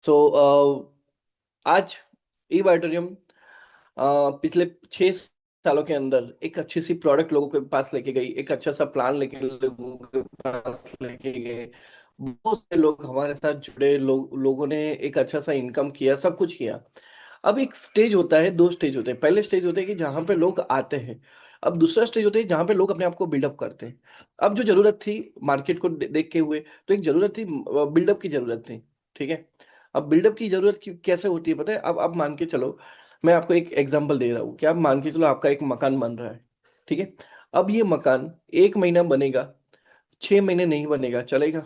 सो आज ई ऑडिटोरियम पिछले 6 सालों के अंदर एक अच्छी सी प्रोडक्ट लोगों के पास लेके गई, एक अच्छा सा प्लान लेके लोगों के पास लेके गए। बहुत से लोग हमारे साथ जुड़े, लोगों ने एक अच्छा सा इनकम किया, सब कुछ किया। अब एक स्टेज होता है, 2 स्टेज होते हैं। पहले स्टेज होते हैं कि जहाँ पे लोग आते हैं। अब दूसरा स्टेज होता है जहाँ पे लोग अपने आप को बिल्डअप करते हैं। अब जो ज़रूरत थी मार्केट को देख के हुए, तो एक ज़रूरत थी, बिल्डअप की ज़रूरत थी, ठीक है? अब बिल्डअप की ज़रूरत क्यों कैसे होती है पता है? अब मान के चलो, मैं आपको एक एग्ज़ाम्पल दे रहा हूँ कि आप मान के चलो आपका एक मकान बन रहा है, ठीक है? अब ये मकान 1 महीना बनेगा, 6 महीने नहीं बनेगा, चलेगा?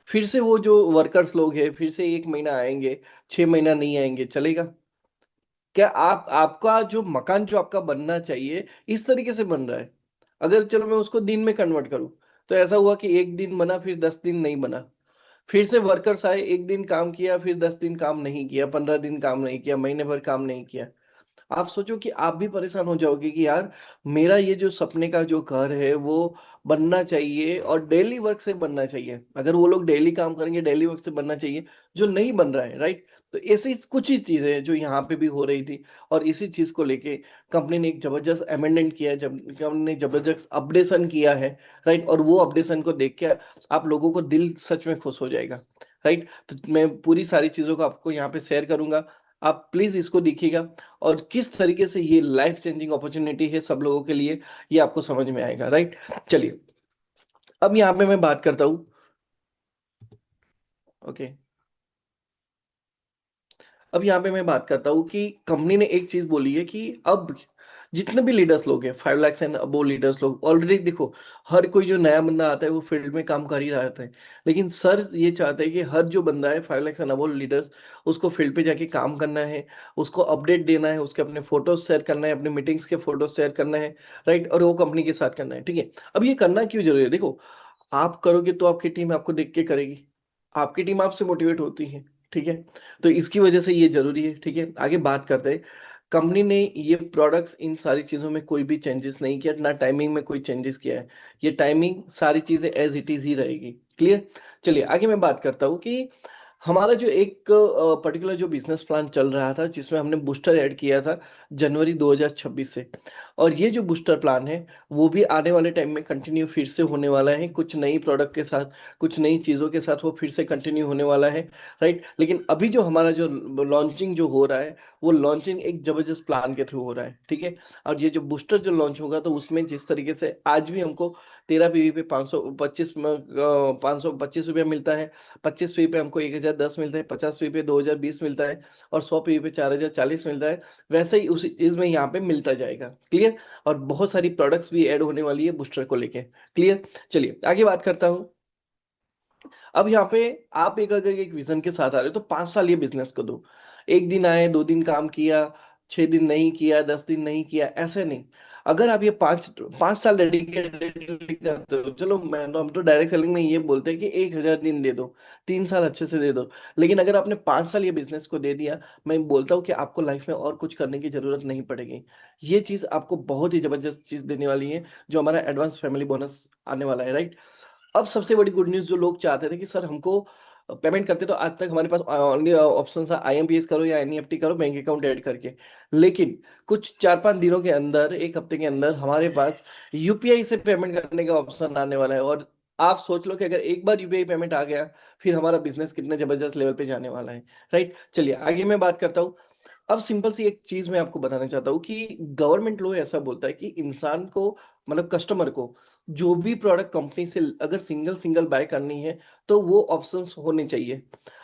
फिर से वो जो वर्कर्स लोग हैं, फिर से 1 महीना आएँगे, 6 महीना नहीं आएँगे, चलेगा? क्या आप आपका जो मकान जो आपका बनना चाहिए, इस तरीके से बन रहा है। अगर चलो मैं उसको दिन में कन्वर्ट करूँ, तो ऐसा हुआ कि 1 दिन बना फिर 10 दिन नहीं बना। फिर से वर्कर्स आए, 1 दिन काम किया, फिर 10 दिन काम नहीं किया, 15 दिन काम नहीं किया, महीने भर काम नहीं किया। आप सोचो कि आप भी परेशान हो जाओगे कि यार मेरा ये जो सपने का जो घर है वो बनना चाहिए और डेली वर्क से बनना चाहिए। अगर वो लोग डेली काम करेंगे, डेली वर्क से बनना चाहिए, जो नहीं बन रहा है, राइट? तो ऐसी कुछ ही चीज़ें हैं जो यहाँ पे भी हो रही थी और इसी चीज़ को लेके कंपनी ने एक ज़बरदस्त अमेंडमेंट किया है, जब कंपनी ने ज़बरदस्त अपडेशन किया है, राइट? और वो अपडेशन को देख के आप लोगों को दिल सच में खुश हो जाएगा, राइट? तो मैं पूरी सारी चीज़ों को आपको यहाँ पे शेयर करूँगा। आप प्लीज़ इसको देखिएगा और किस तरीके से ये लाइफ चेंजिंग अपॉर्च्युनिटी है सब लोगों के लिए, ये आपको समझ में आएगा, राइट? चलिए, अब यहाँ पे मैं बात करता हूँ। ओके, अब यहाँ पे मैं बात करता हूँ कि कंपनी ने एक चीज़ बोली है कि अब जितने भी लीडर्स लोग हैं, 5 लाख एंड अबोव लीडर्स लोग ऑलरेडी देखो, हर कोई जो नया बंदा आता है वो फील्ड में काम कर ही रहा होता है। लेकिन सर ये चाहते हैं कि हर जो बंदा है 5 लाख एंड अबोव लीडर्स, उसको फील्ड पे जाके काम करना है, उसको अपडेट देना है, उसके अपने फ़ोटोज़ शेयर करना है, अपनी मीटिंग्स के फ़ोटोज़ शेयर करना है, राइट? और वो कंपनी के साथ करना है, ठीक है? अब ये करना क्यों ज़रूरी है? देखो, आप करोगे तो आपकी टीम आपको देख के करेगी। आपकी टीम आपसे मोटिवेट होती है, ठीक है? तो इसकी वजह से ये ज़रूरी है, ठीक है? आगे बात करते हैं। कंपनी ने ये प्रोडक्ट्स इन सारी चीज़ों में कोई भी चेंजेस नहीं किया, ना टाइमिंग में कोई चेंजेस किया है। ये टाइमिंग सारी चीज़ें एज़ इट इज़ ही रहेगी, क्लियर? चलिए आगे मैं बात करता हूँ कि हमारा जो एक पर्टिकुलर जो बिज़नेस प्लान चल रहा था, जिसमें हमने बूस्टर ऐड किया था जनवरी 2026 से, और ये जो बूस्टर प्लान है, वो भी आने वाले टाइम में कंटिन्यू फिर से होने वाला है, कुछ नई प्रोडक्ट के साथ, कुछ नई चीज़ों के साथ वो फिर से कंटिन्यू होने वाला है, राइट? लेकिन अभी जो हमारा जो लॉन्चिंग जो हो रहा है, वो लॉन्चिंग एक ज़बरदस्त प्लान के थ्रू हो रहा है, ठीक है? और ये जो बूस्टर जो लॉन्च होगा, तो उसमें जिस तरीके से आज भी हमको 13 पीवी पे 525 रुपया मिलता है, 25 पीवी पे हमको 1010 मिलता है, 50 पीवी पे 2020 मिलता है और 100 पीवी पे 4040 मिलता है, वैसे ही उसी चीज़ में यहाँ पे मिलता जाएगा, क्लियर? और बहुत सारी प्रोडक्ट्स भी ऐड होने वाली है बूस्टर को लेके, क्लियर? चलिए आगे बात करता हूँ। अब यहाँ पे आप एक अगर एक विज़न के साथ आ रहे हो तो 5 साल ये बिज़नेस को दो। 1 दिन आए, 2 दिन काम किया, 6 दिन नहीं किया, 10 दिन नहीं किया, ऐसे नहीं। अगर आप ये 5 साल डेडिकेटेडली करते हो, चलो मैं तो हम तो डायरेक्ट सेलिंग में ये बोलते हैं कि 1000 दिन दे दो, 3 साल अच्छे से दे दो। लेकिन अगर आपने 5 साल ये बिज़नेस को दे दिया, मैं बोलता हूँ कि आपको लाइफ़ में और कुछ करने की ज़रूरत नहीं पड़ेगी। ये चीज़ आपको बहुत ही ज़बरदस्त चीज़ देने वाली है, जो हमारा एडवांस फैमिली बोनस आने वाला है, राइट? अब सबसे बड़ी गुड न्यूज़ जो लोग चाहते थे कि सर हमको पेमेंट करते तो आज तक हमारे पास ओनली ऑप्शन था आईएमपीएस करो या एनईएफटी करो बैंक अकाउंट ऐड करके। लेकिन कुछ 4-5 दिनों के अंदर, 1 हफ्ते के अंदर हमारे पास यूपीआई से पेमेंट करने का ऑप्शन आने वाला है और आप सोच लो कि अगर एक बार यूपीआई पेमेंट आ गया, फिर हमारा बिज़नेस कितने ज़बरदस्त लेवल पे जाने वाला है, राइट? चलिए आगे मैं बात करता हूँ। अब सिंपल सी एक चीज़ मैं आपको बताना चाहता हूँ कि गवर्नमेंट लॉ ऐसा बोलता है कि इंसान को मतलब कस्टमर को जो भी प्रोडक्ट कंपनी से अगर सिंगल-सिंगल बाय करनी है, तो वो ऑप्शंस होने चाहिए।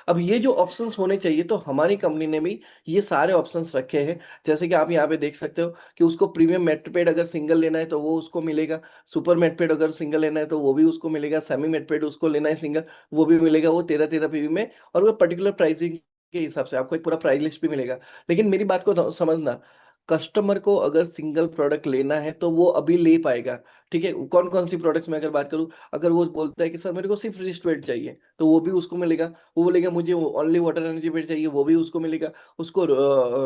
अब ये जो ऑप्शंस होने चाहिए तो हमारी कंपनी ने भी ये सारे ऑप्शंस रखे हैं। जैसे कि आप यहाँ पे देख सकते हो कि उसको प्रीमियम मेटपेड अगर सिंगल लेना है तो वो उसको मिलेगा, सुपर मेटपेड अगर सिंगल लेना है तो वो भी उसको मिलेगा, सेमी मेटपेड उसको लेना है सिंगल, वो भी मिलेगा, वो 13-13 पीवी में और वो पर्टिकुलर प्राइसिंग के हिसाब से आपको एक पूरा प्राइस लिस्ट भी मिलेगा। लेकिन मेरी बात को समझना, कस्टमर को अगर सिंगल प्रोडक्ट लेना है तो वो अभी ले पाएगा, ठीक है? कौन-कौन सी प्रोडक्ट्स में अगर बात करूँ, अगर वो बोलता है कि सर मेरे को सिर्फ रिस्ट बेल्ट चाहिए, तो वो भी उसको मिलेगा। वो बोलेगा मुझे ओनली वाटर एनर्जी बेल्ट चाहिए, वो भी उसको मिलेगा। उसको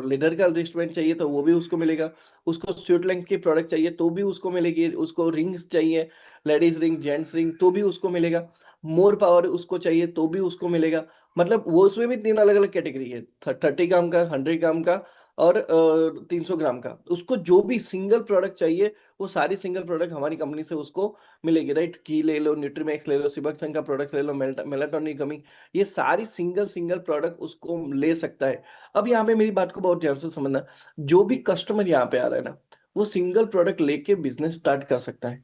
लेदर का रिस्ट बैंड चाहिए तो वो भी उसको मिलेगा। उसको स्वीट लेंथ की प्रोडक्ट चाहिए तो भी उसको मिलेगी। उसको रिंग्स चाहिए, लेडीज़ रिंग, जेंट्स रिंग तो भी उसको मिलेगा। मोर पावर उसको चाहिए तो भी उसको मिलेगा। मतलब वो उसमें भी 3 अलग-अलग कैटेगरी है। 30 ग्राम का, 100 ग्राम का और 300 ग्राम का। उसको जो भी सिंगल प्रोडक्ट चाहिए, वो सारी सिंगल प्रोडक्ट हमारी कंपनी से उसको मिलेगी, राइट? घी ले लो, न्यूट्रीमैक्स ले लो, सिबकथन का प्रोडक्ट्स ले लो, मेलाटोनिक गमी, ये सारी सिंगल प्रोडक्ट उसको ले सकता है। अब यहाँ पे मेरी बात को बहुत ध्यान से समझना, जो भी कस्टमर यहाँ पे आ रहा है ना, वो सिंगल प्रोडक्ट लेके बिज़नेस स्टार्ट कर सकता है।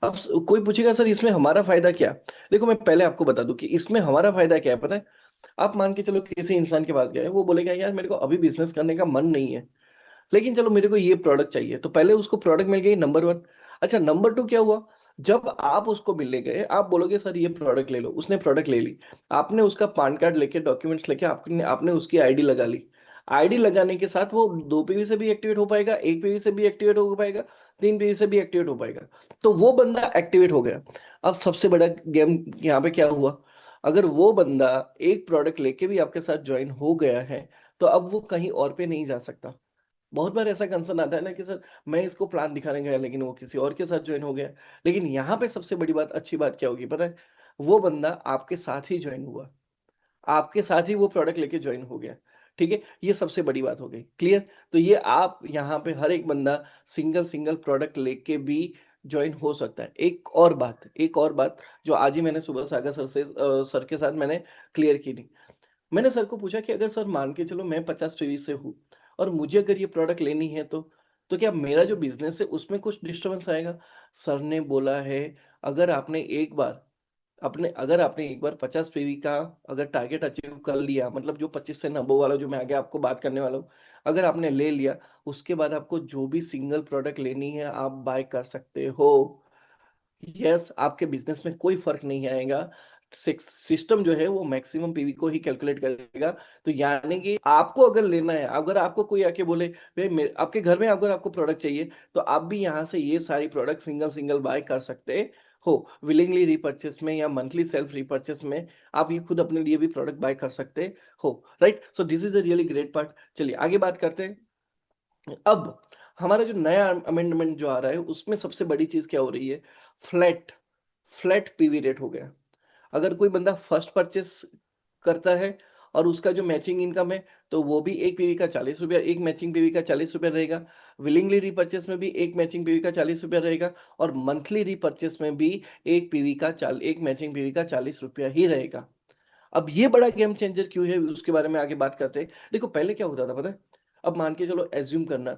अब कोई पूछेगा सर इसमें हमारा फायदा क्या? देखो मैं पहले आपको बता दूं कि इसमें हमारा फायदा क्या है, पता है? आप मान के चलो किसी इंसान के पास गए, वो बोलेगा यार मेरे को अभी बिजनेस करने का मन नहीं है, लेकिन चलो मेरे को ये प्रोडक्ट चाहिए, तो पहले उसको प्रोडक्ट मिल गई नंबर वन। अच्छा, नंबर टू क्या हुआ? जब आप उसको मिलने गए, आप बोलोगे सर ये प्रोडक्ट ले लो, उसने प्रोडक्ट ले ली, आपने उसका पान कार्ड लेके, डॉक्यूमेंट्स लेके आपने आपने उसकी आईडी लगा ली। आईडी लगाने के साथ वो 2 पीवी से भी एक्टिवेट हो पाएगा, 1 पीवी से भी एक्टिवेट हो पाएगा, 3 पीवी से भी एक्टिवेट हो पाएगा। तो वो बंदा एक्टिवेट हो गया। अब सबसे बड़ा गेम यहाँ पे क्या हुआ? अगर वो बंदा एक प्रोडक्ट लेके भी आपके साथ ज्वाइन हो गया है, तो अब वो कहीं और पे नहीं जा सकता। बहुत बार ऐसा कंसर्न आता है ना कि सर मैं इसको प्लान दिखाने गया लेकिन वो किसी और के साथ ज्वाइन हो गया। लेकिन यहाँ पे सबसे बड़ी बात, अच्छी बात क्या होगी पता है? वो बंदा आपके साथ ही ज्वाइन हुआ, आपके साथ ही वो प्रोडक्ट लेके ज्वाइन हो गया। ठीक है, ये सबसे बड़ी बात हो गई, क्लियर? तो ये आप यहाँ पे हर एक बंदा सिंगल सिंगल प्रोडक्ट लेके भी ज्वाइन हो सकता है। एक और बात जो आज ही मैंने सुबह सागर सर से सर के साथ मैंने क्लियर की थी। मैंने सर को पूछा कि अगर सर मान के चलो मैं 50 पीवी से हूँ और मुझे अगर ये प्रोडक्ट लेनी है, तो क्या मेरा जो बिजनेस है उसमें कुछ डिस्टरबेंस आएगा? सर ने बोला है, अगर आपने एक बार अगर आपने एक बार 50 पीवी का अगर टारगेट अचीव कर लिया, मतलब जो 25 से 90 वाला जो मैं आगे आपको बात करने वाला हूँ, अगर आपने ले लिया, उसके बाद आपको जो भी सिंगल प्रोडक्ट लेनी है आप बाय कर सकते हो। यस, आपके बिजनेस में कोई फर्क नहीं आएगा। सिस्टम जो है वो मैक्सिमम पीवी को ही कैलकुलेट करेगा। तो यानी कि आपको अगर लेना है, अगर आपको कोई आके बोले भाई आपके घर में अगर आपको प्रोडक्ट चाहिए, तो आप भी यहाँ से ये सारी प्रोडक्ट सिंगल सिंगल बाय कर सकते हो। विलिंगली रिपर्चेस में या मंथली सेल्फ रिपर्चेस में आप ये खुद अपने लिए भी प्रोडक्ट बाय कर सकते हो, right? So this is a really great part. चलिए आगे बात करते हैं। अब हमारा जो नया अमेंडमेंट जो आ रहा है उसमें सबसे बड़ी चीज क्या हो रही है? फ्लैट फ्लैट पीवी रेट हो गया। अगर कोई बंदा फर्स्ट परचेस करता है और उसका जो मैचिंग इनकम है, तो वो भी एक पीवी का 40 रुपया, एक मैचिंग पीवी का 40 रुपया रहेगा। विलिंगली रिपर्चेस में भी एक मैचिंग पीवी का 40 रुपया रहेगा, और मंथली रिपर्चेस में भी एक मैचिंग पीवी का 40 रुपया ही रहेगा। अब ये बड़ा गेम चेंजर क्यों है, उसके बारे में आगे बात करते हैं। देखो पहले क्या होता था पता है? अब मान के चलो, एज्यूम करना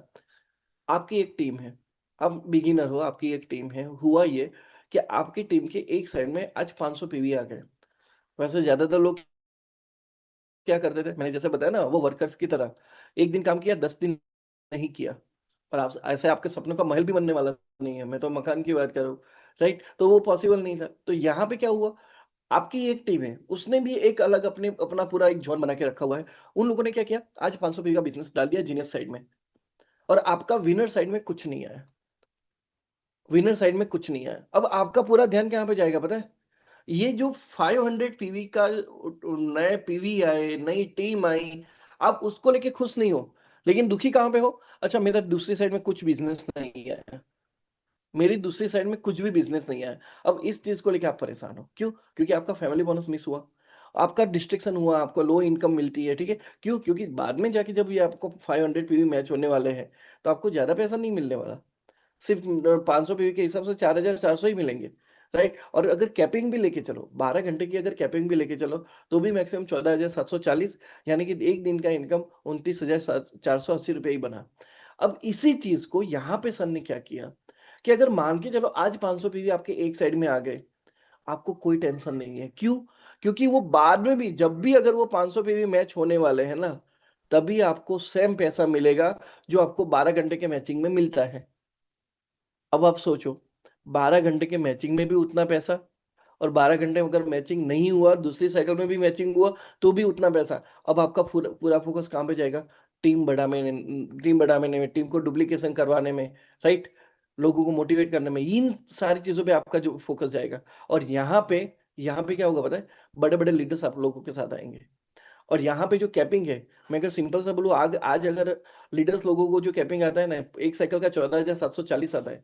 आपकी एक टीम है, आप बिगिनर हो, आपकी एक टीम है, हुआ ये कि आपकी टीम के एक साइड में आज 500 पीवी आ गए। वैसे ज्यादातर लोग क्या करते थे, मैंने जैसे बताया ना, वो वर्कर्स की तरह एक दिन काम किया, 10 दिन नहीं किया। और आप ऐसे आपके सपनों का महल भी बनने वाला नहीं है, मैं तो मकान की बात कर रहा हूँ, राइट? तो वो पॉसिबल नहीं था। तो यहाँ पे क्या हुआ, आपकी एक टीम है, उसने भी एक अलग अपना पूरा एक जोन बना के रखा हुआ है। उन लोगों ने क्या किया, आज 500 पीवी का बिजनेस डाल दिया जीनियस साइड में, और आपका विनर साइड में कुछ नहीं आया। विनर साइड में कुछ नहीं आया। अब आपका पूरा ध्यान कहाँ पे जाएगा पता है? ये जो 500 पीवी का नए पीवी आए, नई टीम आई, आप उसको लेके खुश नहीं हो, लेकिन दुखी कहाँ पे हो? अच्छा, मेरा दूसरी साइड में कुछ बिजनेस नहीं आया, मेरी दूसरी साइड में कुछ भी बिजनेस नहीं आया। अब इस चीज को लेके आप परेशान हो, क्यों? क्योंकि आपका फैमिली बोनस मिस हुआ, आपका डिस्ट्रैक्शन हुआ, आपको लो इनकम मिलती है, ठीक है? क्यों? क्योंकि बाद में जाके जब ये आपको 500 पीवी मैच होने वाले हैं, तो आपको ज्यादा पैसा नहीं मिलने वाला। सिर्फ 500 पीवी के हिसाब से 4,400 ही मिलेंगे, राइट? और अगर कैपिंग भी लेके चलो, 12 घंटे की अगर कैपिंग भी लेके चलो, तो भी मैक्सिमम 14,740, यानी कि एक दिन का इनकम 29,480 रुपये ही बना। अब इसी चीज को यहाँ पे सर ने क्या किया कि अगर मान के चलो आज 500 पीवी आपके एक साइड में आ गए, आपको कोई टेंशन नहीं है। क्यों? क्योंकि वो बाद में भी, जब भी अगर वो 500 पीवी मैच होने वाले हैं ना, तभी आपको सेम पैसा मिलेगा जो आपको 12 घंटे के मैचिंग में मिलता है। अब आप सोचो, 12 घंटे के मैचिंग में भी उतना पैसा, और 12 घंटे अगर मैचिंग नहीं हुआ, दूसरी साइकिल में भी मैचिंग हुआ, तो भी उतना पैसा। अब आपका पूरा पूरा फोकस कहाँ पे जाएगा? टीम बढ़ाने में, टीम को डुप्लीकेशन करवाने में, राइट? लोगों को मोटिवेट करने में, इन सारी चीजों पे आपका जो फोकस जाएगा। और यहाँ पे क्या होगा पता है? बड़े बड़े लीडर्स आप लोगों के साथ आएंगे। और यहाँ पे जो कैपिंग है, मैं अगर सिंपल सा बोलूँ, आज आज अगर लीडर्स लोगों को जो कैपिंग आता है ना, एक साइकिल का 14,740 आता है,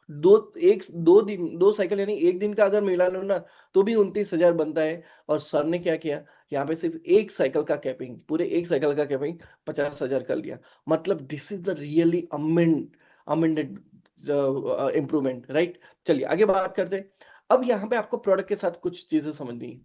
दो साइकिल यानी एक दिन का अगर मिला लो ना, तो भी 29,000 बनता है। और सर ने क्या किया, यहाँ पे सिर्फ एक साइकिल का कैपिंग, पूरे एक साइकिल का कैपिंग 50,000 कर लिया। मतलब this is the really amended improvement, right. चलिए आगे बात करते हैं। अब यहाँ पे आपको प्रोडक्ट के साथ कुछ चीजें समझनी है।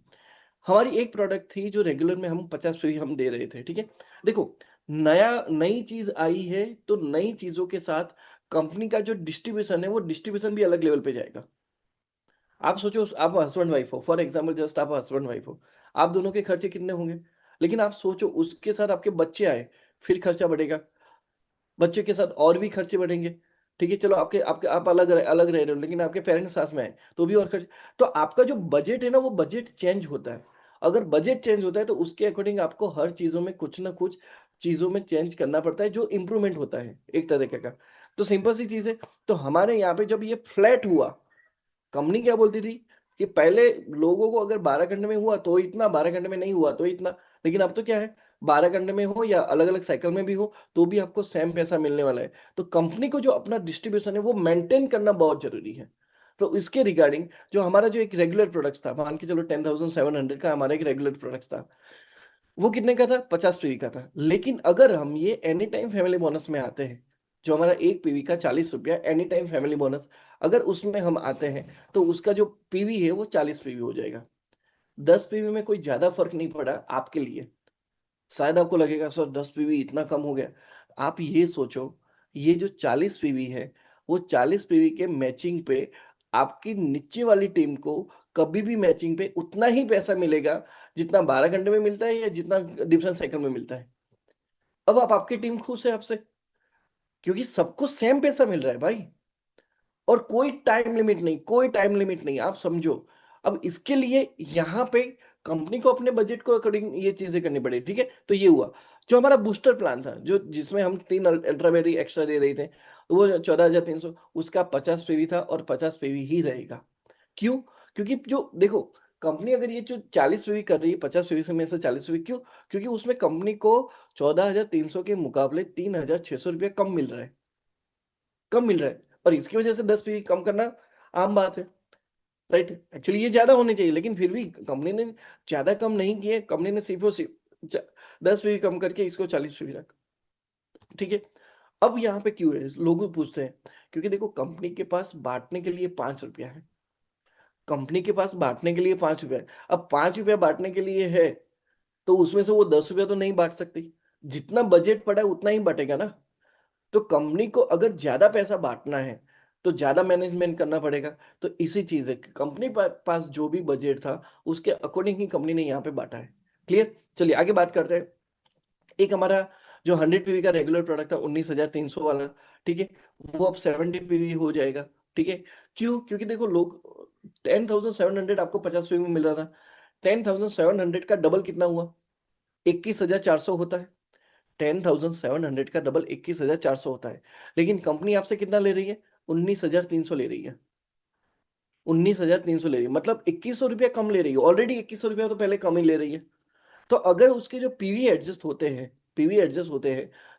हमारी एक प्रोडक्ट थी जो रेगुलर में हम 50 हम दे रहे थे, ठीक है। देखो, नई चीज आई है, तो नई चीजों के साथ कंपनी का जो डिस्ट्रीब्यूशन है, वो डिस्ट्रीब्यूशन भी अलग लेवल पे जाएगा। आप सोचो, आप हस्बैंड वाइफ हो, फॉर एग्जाम्पल जस्ट आप हस्बैंड वाइफ हो, आप दोनों के खर्चे कितने होंगे। लेकिन आप सोचो उसके साथ आपके बच्चे आए, फिर खर्चा बढ़ेगा, बच्चे के साथ और भी खर्चे बढ़ेंगे। ठीक है, चलो आपके आपके आप अलग अलग रह रहे हो, लेकिन आपके पेरेंट्स साथ में आए तो भी और खर्च। तो आपका जो बजट है ना, वो बजट चेंज होता है। अगर बजट चेंज होता है तो उसके अकॉर्डिंग आपको हर चीजों में कुछ ना कुछ चीजों में चेंज करना पड़ता है, जो इंप्रूवमेंट होता है एक तरीके का। तो सिंपल सी चीज है। तो हमारे यहाँ पे जब ये फ्लैट हुआ, कंपनी क्या बोलती थी कि पहले लोगों को अगर 12 घंटे में हुआ तो इतना, 12 घंटे में नहीं हुआ तो इतना। लेकिन अब तो क्या है, 12 घंटे में हो या अलग अलग साइकिल में भी हो, तो भी आपको सेम पैसा मिलने वाला है। तो कंपनी को जो अपना डिस्ट्रीब्यूशन है वो मेंटेन करना बहुत जरूरी है। तो इसके रिगार्डिंग जो हमारा जो एक रेगुलर प्रोडक्ट था, मान के चलो 10,700 का हमारा एक रेगुलर प्रोडक्ट था, वो कितने का था, 50 पीवी का था। लेकिन अगर हम ये एनी टाइम फैमिली बोनस में आते हैं, जो हमारा एक पीवी का 40 रुपया एनी टाइम फैमिली बोनस, अगर उसमें हम आते हैं, तो उसका जो पीवी है वो 40 पीवी हो जाएगा। 10 पीवी में कोई ज्यादा फर्क नहीं पड़ा आपके लिए। शायद आपको लगेगा सर 10 पीवी इतना कम हो गया। आप ये सोचो, ये जो 40 पीवी है, वो 40 पीवी के मैचिंग पे आपकी नीचे वाली टीम को कभी भी मैचिंग पे उतना ही पैसा मिलेगा, जितना 12 घंटे में मिलता है या जितना डिफरेंस साइकिल में मिलता है। अब आप आपकी टीम खुश है आपसे, क्योंकि सबको सेम पैसा मिल रहा है भाई। और कोई टाइम लिमिट नहीं, कोई टाइम लिमिट नहीं, आप समझो। अब इसके लिए यहाँ पे कंपनी को अपने बजट को अकॉर्डिंग ये चीजें करनी पड़े, ठीक है। तो ये हुआ। जो हमारा बूस्टर प्लान था, जो जिसमें हम 3 अल्ट्रावेरी एक्स्ट्रा दे रहे थे, वो 14,300, उसका 50 पीवी था और 50 पीवी ही रहेगा। क्यों? क्योंकि जो देखो, कंपनी अगर ये जो 40 पीवी कर रही है, 50 पीवी से में से 40 पीवी क्यों? क्योंकि उसमें कंपनी को 14,300 के मुकाबले 3,600 रुपया कम मिल रहा है, कम मिल रहा है। और इसकी वजह से 10 पीवी कम करना आम बात है, राइट। एक्चुअली ये ज्यादा होने चाहिए, लेकिन फिर भी कंपनी ने ज्यादा कम नहीं किए, कंपनी ने सिर्फ और सिर्फ 10 पीवी कम करके इसको 40 पीवी रखा, ठीक है। अब यहाँ पे क्यों है, लोग पूछते हैं। क्योंकि देखो, कंपनी के पास बांटने के लिए 5 रुपया है, कंपनी के पास बांटने के लिए 5 रुपया है। अब 5 रुपया बांटने के लिए है, तो उसमें से वो 10 रुपया तो नहीं बांट सकती। जितना बजट पड़ा है उतना ही बटेगा ना। तो कंपनी को अगर ज्यादा पैसा बांटना है, तो ज्यादा मैनेजमेंट करना पड़ेगा। तो इसी चीज है कि कंपनी पास जो भी बजट था, उसके अकॉर्डिंग ही कंपनी ने यहाँ पे बांटा है। क्लियर। चलिए आगे बात करते हैं। एक हमारा जो 100 पीवी का रेगुलर प्रोडक्ट था, 19,300 वाला, ठीक है, वो अब 70 पीवी हो जाएगा। ठीक है। क्यों? क्योंकि देखो, लोग 10,700 आपको 50 पीवी में मिल रहा था, 10,700 का डबल कितना हुआ, 21,400 होता है। 10,700 का डबल 21,400 होता है। लेकिन कंपनी आपसे कितना ले रही है, 19,300 ले रही है। 19,300 ले रही है, मतलब 2,100 रुपया कम ले रही है। ऑलरेडी 2,100 रुपया तो पहले कम ही ले रही है। तो अगर उसके जो पीवी एडजस्ट होते हैं,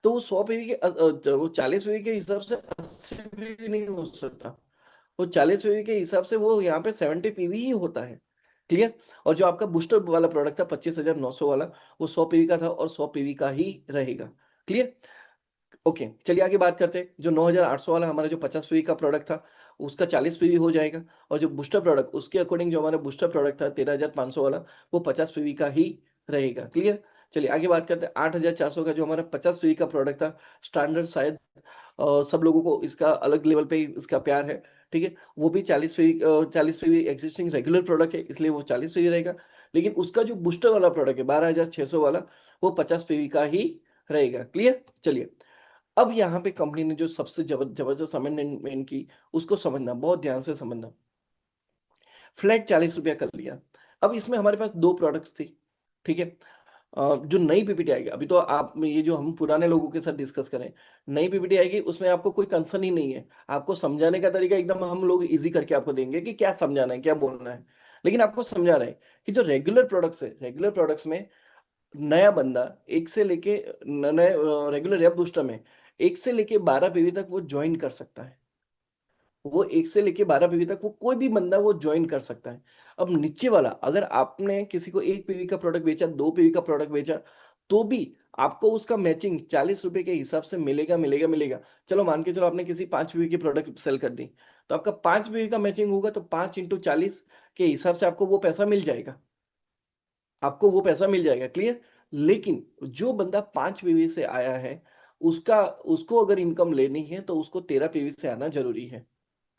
तो वो 100 पीवी के वो 40 पीवी के हिसाब से 80 पीवी नहीं हो सकता। वो 40 पीवी के हिसाब से वो यहाँ पे 70 पीवी ही होता है। क्लियर। और जो आपका बूस्टर वाला प्रोडक्ट था 25,900 वाला, वो 100 पीवी का था और 100 पीवी का ही रहेगा। क्लियर। ओके, चलिए आगे बात करते हैं। जो 9,800 वाला हमारा जो 50 पीवी का प्रोडक्ट था, उसका 40 पीवी हो जाएगा। और जो बूस्टर प्रोडक्ट, उसके अकॉर्डिंग जो हमारा बूस्टर प्रोडक्ट था 13,500 वाला, वो 50 पीवी का ही रहेगा। क्लियर। चलिए आगे बात करते हैं। 8,400 का जो हमारा 50 पीवी का प्रोडक्ट था, स्टैंडर्ड शायद सब लोगों को इसका अलग लेवल पे ही इसका प्यार है, ठीक है। वो भी 40 पीवी एग्जिस्टिंग रेगुलर प्रोडक्ट है, इसलिए वो 40 पीवी रहेगा। लेकिन उसका जो बूस्टर वाला प्रोडक्ट है 12,600 वाला, वो 50 पीवी का ही रहेगा। क्लियर। चलिए, अब यहाँ पे कंपनी ने जो सबसे जबरदस्त अमेंडमेंट की, उसको समझना, बहुत ध्यान से समझना। फ्लैट 40 रुपया कर लिया। अब इसमें हमारे पास दो प्रोडक्ट्स थी, ठीक है। जो नई पीपीटी आएगी, अभी तो आप ये जो हम पुराने लोगों के साथ डिस्कस करें, नई पीपीटी आएगी, उसमें आपको कोई कंसर्न ही नहीं है। आपको समझाने का तरीका एकदम हम लोग इजी करके आपको देंगे कि क्या समझाना है, क्या बोलना है। लेकिन आपको समझा रहे हैं कि जो रेगुलर प्रोडक्ट्स है, रेगुलर प्रोडक्ट्स में नया बंदा एक से लेके नए रेगुलर रेप बूस्टर में 1 से लेके 12 पीवी तक वो ज्वाइन कर सकता है। वो 1 से लेके 12 पीवी तक वो कोई भी बंदा वो जॉइन कर सकता है। अब नीचे वाला अगर आपने किसी को 1 पीवी का प्रोडक्ट बेचा, 2 पीवी का प्रोडक्ट बेचा, तो भी आपको उसका मैचिंग ₹40 के हिसाब से मिलेगा, मिलेगा, मिलेगा। चलो मान के चलो आपने किसी 5 पीवी की प्रोडक्ट सेल कर दी, तो आपका 5 पीवी का मैचिंग होगा तो 5 इंटू 40 के हिसाब से आपको वो पैसा मिल जाएगा। आपको वो पैसा मिल जाएगा, क्लियर? लेकिन जो बंदा 5 पीवी से आया है, उसको अगर इनकम लेनी है तो उसको 13 पीवी से आना ज़रूरी है।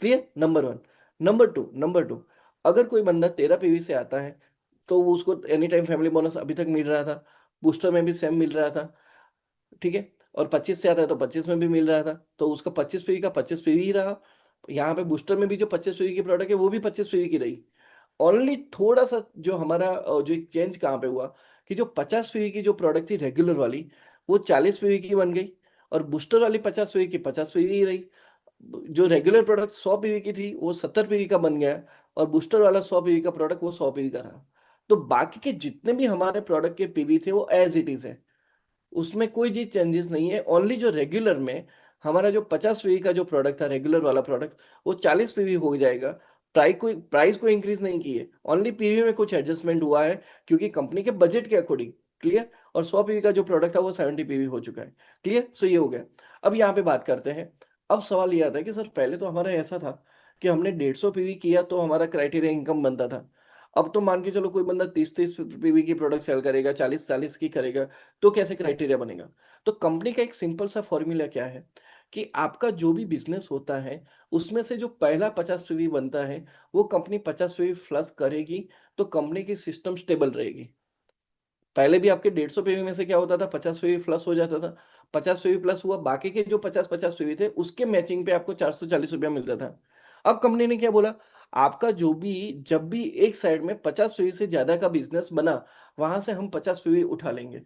क्लियर? नंबर 1। नंबर 2 अगर कोई बंदा 13 पीवी से आता है, तो वो उसको एनी टाइम फैमिली बोनस अभी तक मिल रहा था, बूस्टर में भी सेम मिल रहा था, ठीक है? और 25 से आता है तो 25 में भी मिल रहा था, तो उसका 25 पीवी का 25 पीवी ही रहा। यहाँ पे बूस्टर में भी जो 25 पीवी की प्रोडक्ट है, वो भी 25 पीवी की रही। ओनली थोड़ा-सा जो हमारा जो एक चेंज कहाँ पे हुआ कि जो 50 पीवी की जो प्रोडक्ट थी रेगुलर वाली, वो 40 पीवी की बन गई और बूस्टर वाली 50 पीवी की 50 पीवी ही रही। जो रेगुलर प्रोडक्ट 100 पीवी की थी, वो 70 पीवी का बन गया और बूस्टर वाला 100 पीवी का प्रोडक्ट वो 100 पीवी का रहा। तो बाकी के जितने भी हमारे प्रोडक्ट के पीवी थे, वो एज़ इट इज़ है। उसमें कोई जी चेंजेस नहीं है। ओनली जो रेगुलर में हमारा जो 50 पीवी का जो प्रोडक्ट था, रेगुलर वाला प्रोडक्ट, वो 40 पीवी हो जाएगा। प्राइस को इंक्रीज़ नहीं की है। ओनली पीवी में कुछ एडजस्टमेंट हुआ है क्योंकि कंपनी के बजट के अकॉर्डिंग, क्लियर? और 100 पीवी का जो प्रोडक्ट था वो 70 पीवी हो चुका है। क्लियर? सो ये हो गया। अब यहाँ पे बात करते हैं। अब सवाल ये आता है कि सर पहले तो हमारा ऐसा था कि हमने 150 पीवी किया तो हमारा क्राइटेरिया इनकम बनता था। अब तो मान के चलो कोई बंदा 30-30 पीवी की प्रोडक्ट सेल करेगा, 40-40 की करेगा, तो कैसे क्राइटेरिया बनेगा? तो कंपनी का एक सिंपल सा फॉर्मूला क्या है कि आपका जो भी बिज़नेस होता है, उसमें से जो पहला 50 पीवी बनता है, वो कंपनी 50 पीवी प्लस करेगी, तो कंपनी की सिस्टम स्टेबल रहेगी। पहले भी आपके 150 पीवी में से क्या होता था 50 पीवी प्लस हो जाता था। 50 पीवी प्लस हुआ, बाकी के जो 50-50 पीवी थे, उसके मैचिंग पे आपको ₹440 मिलता था। अब कंपनी ने क्या बोला, आपका जो भी जब भी एक साइड में 50 पीवी से ज़्यादा का बिज़नेस बना, वहाँ से हम 50 पीवी उठा लेंगे।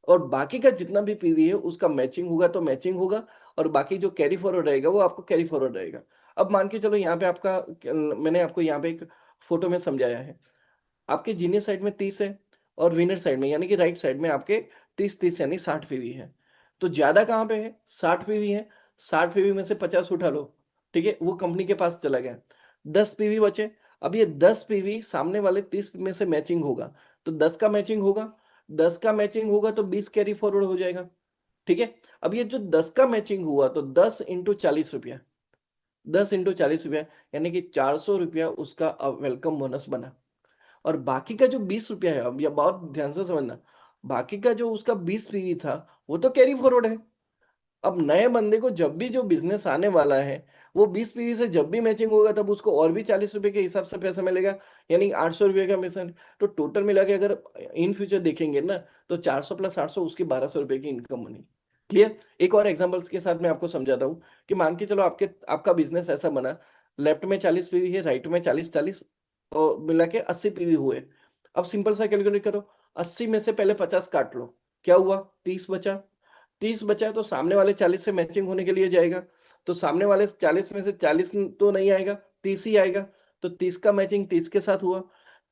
और बाकी का जितना भी पीवी है उसका मैचिंग होगा तो मैचिंग होगा और बाकी जो कैरी फॉरवर्ड रहेगा वो आपको कैरी फॉरवर्ड रहेगा। अब मान के चलो यहाँ पे आपका मैंने आपको यहाँ पे एक फोटो में समझाया है। आपके जीनियर साइड में 30 है और विनर साइड में यानी कि राइट साइड में आपके 30-30 यानी 60 पीवी है। तो ज़्यादा कहाँ पे है? 60 पीवी है। 60 पीवी में से 50 उठा लो, ठीक है? वो कंपनी के पास चला गया। 10 पीवी बचे। अब ये 10 पीवी सामने वाले 30 में से मैचिंग होगा। तो 10 का मैचिंग होगा, 10 का मैचिंग होगा तो 20 कैरी फॉरवर्ड हो जाएगा, ठीक है? अब ये जो 10 का मैचिंग हुआ तो 10 इंटू ₹40 10 इंटू ₹40 यानी कि ₹400 उसका वेलकम बोनस बना। और बाकी का जो ₹20 है, अब ये बहुत ध्यान से समझना, बाकी का जो उसका 20 पीवी था, वो तो कैरी फॉरवर्ड है। अब नए बंदे को जब भी जो बिज़नेस आने वाला है, वो 20 पीवी से जब भी मैचिंग होगा तब उसको और भी ₹40 के हिसाब से पैसा मिलेगा, यानी ₹800 का मिशन। तो टोटल मिला के अगर इन फ्यूचर देखेंगे ना, तो 400 प्लस 800 उसकी ₹1200 की इनकम बनी। क्लियर? एक और एग्ज़ाम्पल्स के साथ मैं आपको समझाता हूँ कि मान के चलो आपका बिज़नेस ऐसा बना, लेफ्ट में 40 पीवी है, राइट में 40-40 मिला के 80 पीवी हुए। अब सिंपल सा कैलकुलेट करो, 80 में से पहले 50 काट लो, क्या हुआ? 30 बचा। 30 बचा है तो सामने वाले 40 से मैचिंग होने के लिए जाएगा। तो सामने वाले 40 में से 40 तो नहीं आएगा, 30 ही आएगा। तो 30 का मैचिंग 30 के साथ हुआ।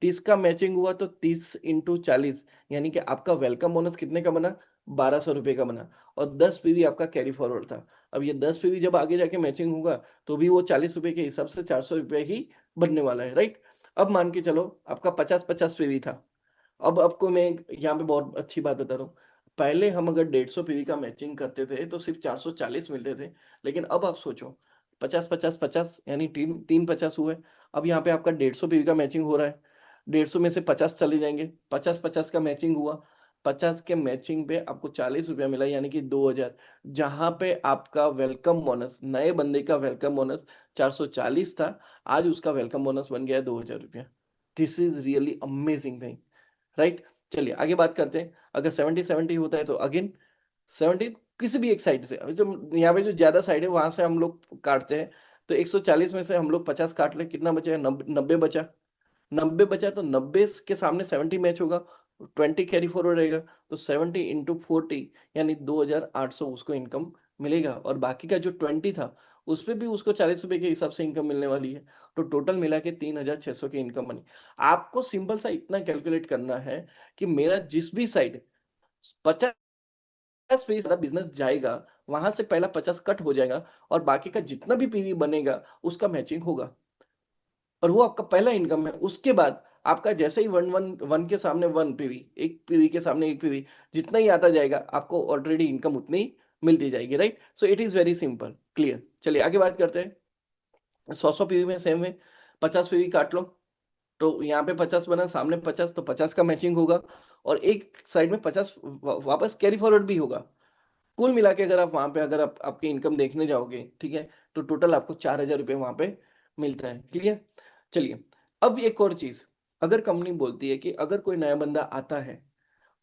30 का मैचिंग हुआ तो 30 इंटू 40 यानी कि आपका वेलकम बोनस कितने का बना? ₹1200 का बना और 10 पीवी आपका कैरी फॉरवर्ड था। अब ये 10 पीवी जब आगे जाके मैचिंग होगा तो भी वो ₹40 के हिसाब से ₹400 ही बनने वाला है, राइट? अब मान के चलो आपका 50-50 पीवी था। अब आपको मैं यहाँ पे बहुत अच्छी बात बता रहा हूँ। पहले हम अगर 150 पीवी का मैचिंग करते थे तो सिर्फ़ 440 मिलते थे। लेकिन अब आप सोचो 50-50-50 यानी 3 50 हुए। अब यहाँ पे आपका 150 पीवी का मैचिंग हो रहा है। 150 में से 50 चले जाएँगे। 50-50 का मैचिंग हुआ। 50 के मैचिंग पे आपको ₹40 मिला यानी कि 2000 जहाँ पे आपका वेलकम बोनस नए बंदे का वेलकम बोनस 440 था, आज उसका वेलकम बोनस बन गया है ₹2000। This is really amazing thing. Right? चलिए आगे बात करते हैं। अगर 70-70 होता है तो अगेन 70 किसी भी एक साइड से जो यहाँ पे जो ज़्यादा साइड है वहाँ से हम लोग काटते हैं। तो 140 में से हम लोग 50 काट लें, कितना बचेगा? 90 बचा। 90 बचा तो 90 के सामने 70 मैच होगा, 20 कैरी फॉरवर्ड रहेगा। तो 70 इंटू 40 यानी 2800 उसको इनकम मिलेगा और बाकी का जो 20 था, उसपे भी उसको ₹40 के हिसाब से इनकम मिलने वाली है। तो टोटल मिला के 3600 की इनकम बनी। आपको सिंपल सा इतना कैलकुलेट करना है कि मेरा जिस भी साइड 50 50 ज्यादा बिजनेस जाएगा, वहां से पहला 50 कट हो जाएगा और बाकी का जितना भी पीवी बनेगा उसका मैचिंग होगा और वो आपका पहला इनकम है। उसके बाद आपका जैसे ही वन वन वन के सामने वन पीवी, एक पीवी के सामने एक पीवी, जितना ही आता जाएगा आपको ऑलरेडी इनकम उतनी ही मिलती जाएगी, right. So it is very simple, clear. चलिए आगे बात करते हैं। 100 पीवी में सेम है, 50 पीवी काट लो तो यहाँ पे 50 बना, सामने 50, तो 50 का मैचिंग होगा और एक साइड में 50 वापस कैरी फॉरवर्ड भी होगा। कुल मिला के अगर आप वहां पे अगर आप आपकी इनकम देखने जाओगे, ठीक है, तो टोटल आपको 4,000 रुपये वहां पे मिलता है, क्लियर। चलिए, अब एक और चीज, अगर कंपनी बोलती है कि अगर कोई नया बंदा आता है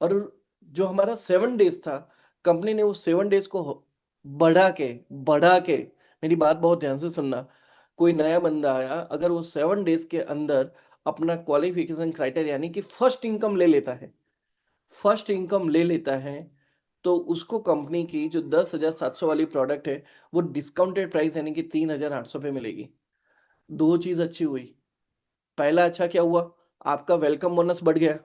और जो हमारा 7 डेज था, कंपनी ने उस 7 डेज को बढ़ा के, मेरी बात बहुत ध्यान से सुनना, कोई नया बंदा आया अगर वो 7 डेज के अंदर अपना क्वालिफिकेशन क्राइटेरिया यानी कि फर्स्ट इनकम ले लेता है, फर्स्ट इनकम ले लेता है, तो उसको कंपनी की जो 10,700 वाली प्रोडक्ट है वो डिस्काउंटेड प्राइस यानी कि 3,800 पे मिलेगी। दो चीज अच्छी हुई। पहला अच्छा क्या हुआ, आपका वेलकम बोनस बढ़ गया,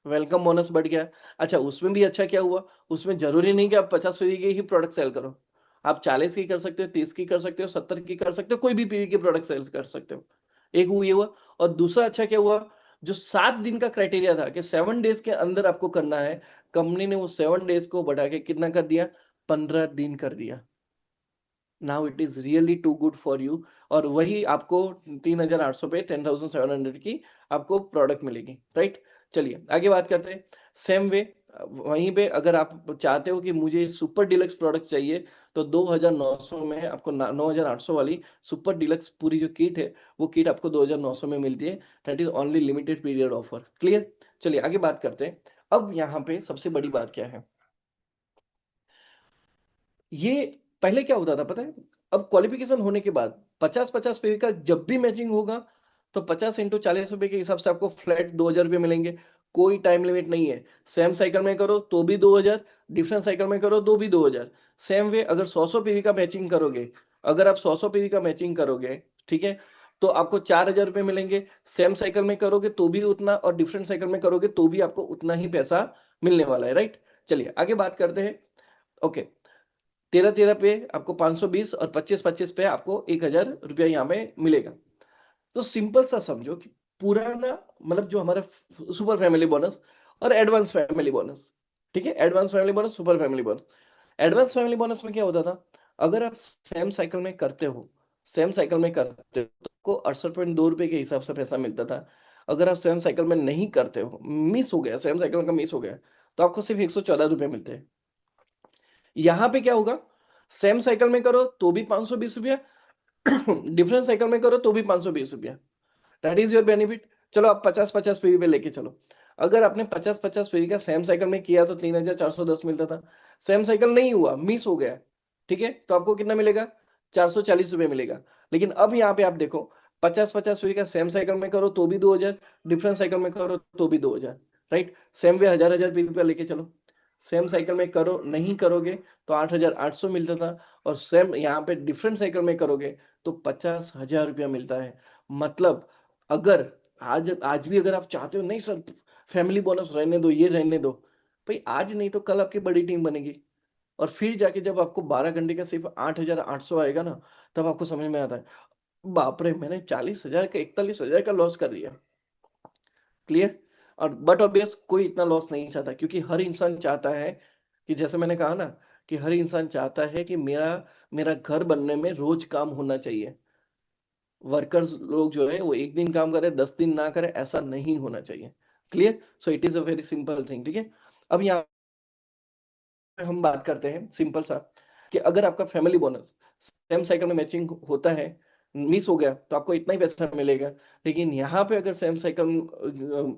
वेलकम बोनस बढ़ गया। अच्छा, उसमें भी अच्छा क्या हुआ, उसमें जरूरी नहीं कि आप 50 पीवी के ही प्रोडक्ट सेल करो, आप 40 की कर सकते हो, 30 की कर सकते हो, 70 की कर सकते हो, कोई भी पीवी के प्रोडक्ट सेल्स कर सकते हो। एक वो ये हुआ। और दूसरा अच्छा क्या हुआ, जो 7 दिन का क्राइटेरिया था कि 7 डेज के अंदर आपको करना है, कंपनी ने वो 7 डेज को बढ़ा के कितना कर दिया, 15 दिन कर दिया। Now it is really too good for you. और वही आपको 3,800 पे 10,700 की आपको प्रोडक्ट मिलेगी, राइट। चलिए आगे बात करते हैं। सेम वे वहीं पे अगर आप चाहते हो कि मुझे सुपर डिलक्स प्रोडक्ट चाहिए, तो 2,900 में आपको 9,800 वाली सुपर डिलक्स पूरी जो किट है, वो किट आपको 2,900 में मिलती है। That is only limited period offer, clear. चलिए आगे बात करते हैं। अब यहाँ पे सबसे बड़ी बात क्या है, ये पहले क्या होता था पता है, अब क्वालिफिकेशन होने के बाद 50-50 पे का जब भी मैचिंग होगा, तो 50 इंटू 40 रुपए के हिसाब से आपको फ्लैट 2,000 रुपये मिलेंगे। कोई टाइम लिमिट नहीं है। सेम साइकिल में करो तो भी 2,000, डिफरेंट साइकिल में करो तो भी 2,000। सेम वे अगर 100 पीवी का मैचिंग करोगे, अगर आप 100 पीवी का मैचिंग करोगे, ठीक है, तो आपको 4,000 रुपये मिलेंगे। सेम साइकिल में करोगे तो भी उतना और डिफरेंट साइकिल में करोगे तो भी आपको उतना ही पैसा मिलने वाला है, राइट। चलिए आगे बात करते हैं। ओके, 13-13 पे आपको 520 और 25-25 पे आपको 1,000 रुपया यहाँ पे मिलेगा। तो सिंपल सा समझो कि पुराना मतलब जो हमारा सुपर फैमिली बोनस और एडवांस फैमिली बोनस, ठीक है, advance family bonus, super family bonus. Advance family bonus में क्या होता था, अगर आप सेम साइकिल में करते हो, सेम साइकिल में करते हो तो आपको 68.2 रुपए के हिसाब से पैसा मिलता था। अगर आप सेम साइकिल में नहीं करते हो, मिस हो गया, सेम साइकिल का मिस हो गया, तो आपको सिर्फ 114 रुपए मिलते हैं। यहाँ पे क्या होगा, सेम साइकिल में करो तो भी 520 रुपया, डिफरेंट साइकिल में करो तो भी 520 रुपया। That is your benefit. चलो आप 50-50 पीवी पे लेके चलो। अगर आपने 50-50 पीवी का सेम साइकिल में किया तो 3,410 मिलता था। सेम साइकिल नहीं हुआ, मिस हो गया, ठीक है, तो आपको कितना मिलेगा, 440 रुपये मिलेगा। लेकिन अब यहाँ पे आप देखो, 50-50 पीवी का सेम साइकिल में करो तो भी 2,000, डिफरेंट साइकिल में करो तो भी 2,000, राइट। सेम वे 1,000 पीवी पे लेके चलो, सेम साइकिल में करो, नहीं करोगे तो 8,800 मिलता था। और सेम यहाँ पे डिफरेंट साइकिल में करोगे तो 50,000 रुपया मिलता है। मतलब अगर आज आज भी अगर आप चाहते हो नहीं सर फैमिली बोनस रहने दो, ये रहने दो, भाई आज नहीं तो कल आपकी बड़ी टीम बनेगी। और फिर जाके जब आपको 12 घंटे का सिर्फ 8,800 आएगा ना, तब आपको समझ में आता है, बाप रे मैंने 40,000 का 41,000 का लॉस कर दिया, क्लियर। और बट ऑब्वियस कोई इतना लॉस नहीं चाहता, क्योंकि हर इंसान चाहता है कि जैसे मैंने कहा ना, कि हर इंसान चाहता है कि मेरा मेरा घर बनने में रोज काम होना चाहिए। वर्कर्स लोग जो है वो एक दिन काम करे 10 दिन ना करे, ऐसा नहीं होना चाहिए, clear. So it is a very simple thing, ठीक है। अब यहाँ पे हम बात करते हैं सिंपल सा, कि अगर आपका फैमिली बोनस सेम साइकिल में मैचिंग होता है, मिस हो गया तो आपको इतना ही पैसा मिलेगा। लेकिन यहाँ पे अगर सेम साइकिल,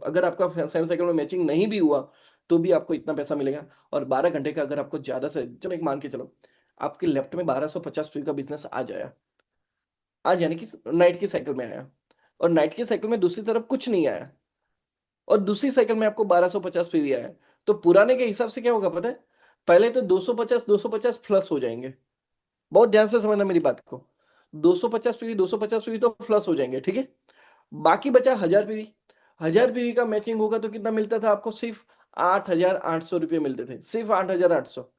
अगर आपका सेम साइकिल में मैचिंग नहीं भी हुआ तो भी आपको इतना पैसा मिलेगा। और 12 घंटे का अगर आपको ज्यादा से चलो एक मान के चलो, आपके लेफ्ट में 1250 का बिजनेस आ जाए, आज यानी कि नाइट की साइकिल में आया, और नाइट की साइकिल में दूसरी तरफ कुछ नहीं आया, और दूसरी साइकिल में आपको 1250 पीवी आया, तो पुराने के हिसाब से क्या होगा पता है, पहले तो 250 प्लस हो जाएंगे। बहुत ध्यान से समझना मेरी बात को, 250 पीवी तो प्लस हो जाएंगे, ठीक है। बाकी बचा 1,000 पीवी, 1,000 पीवी का मैचिंग होगा तो कितना मिलता था आपको, सिर्फ 8,800 रुपये मिलते थे, सिर्फ 8,800।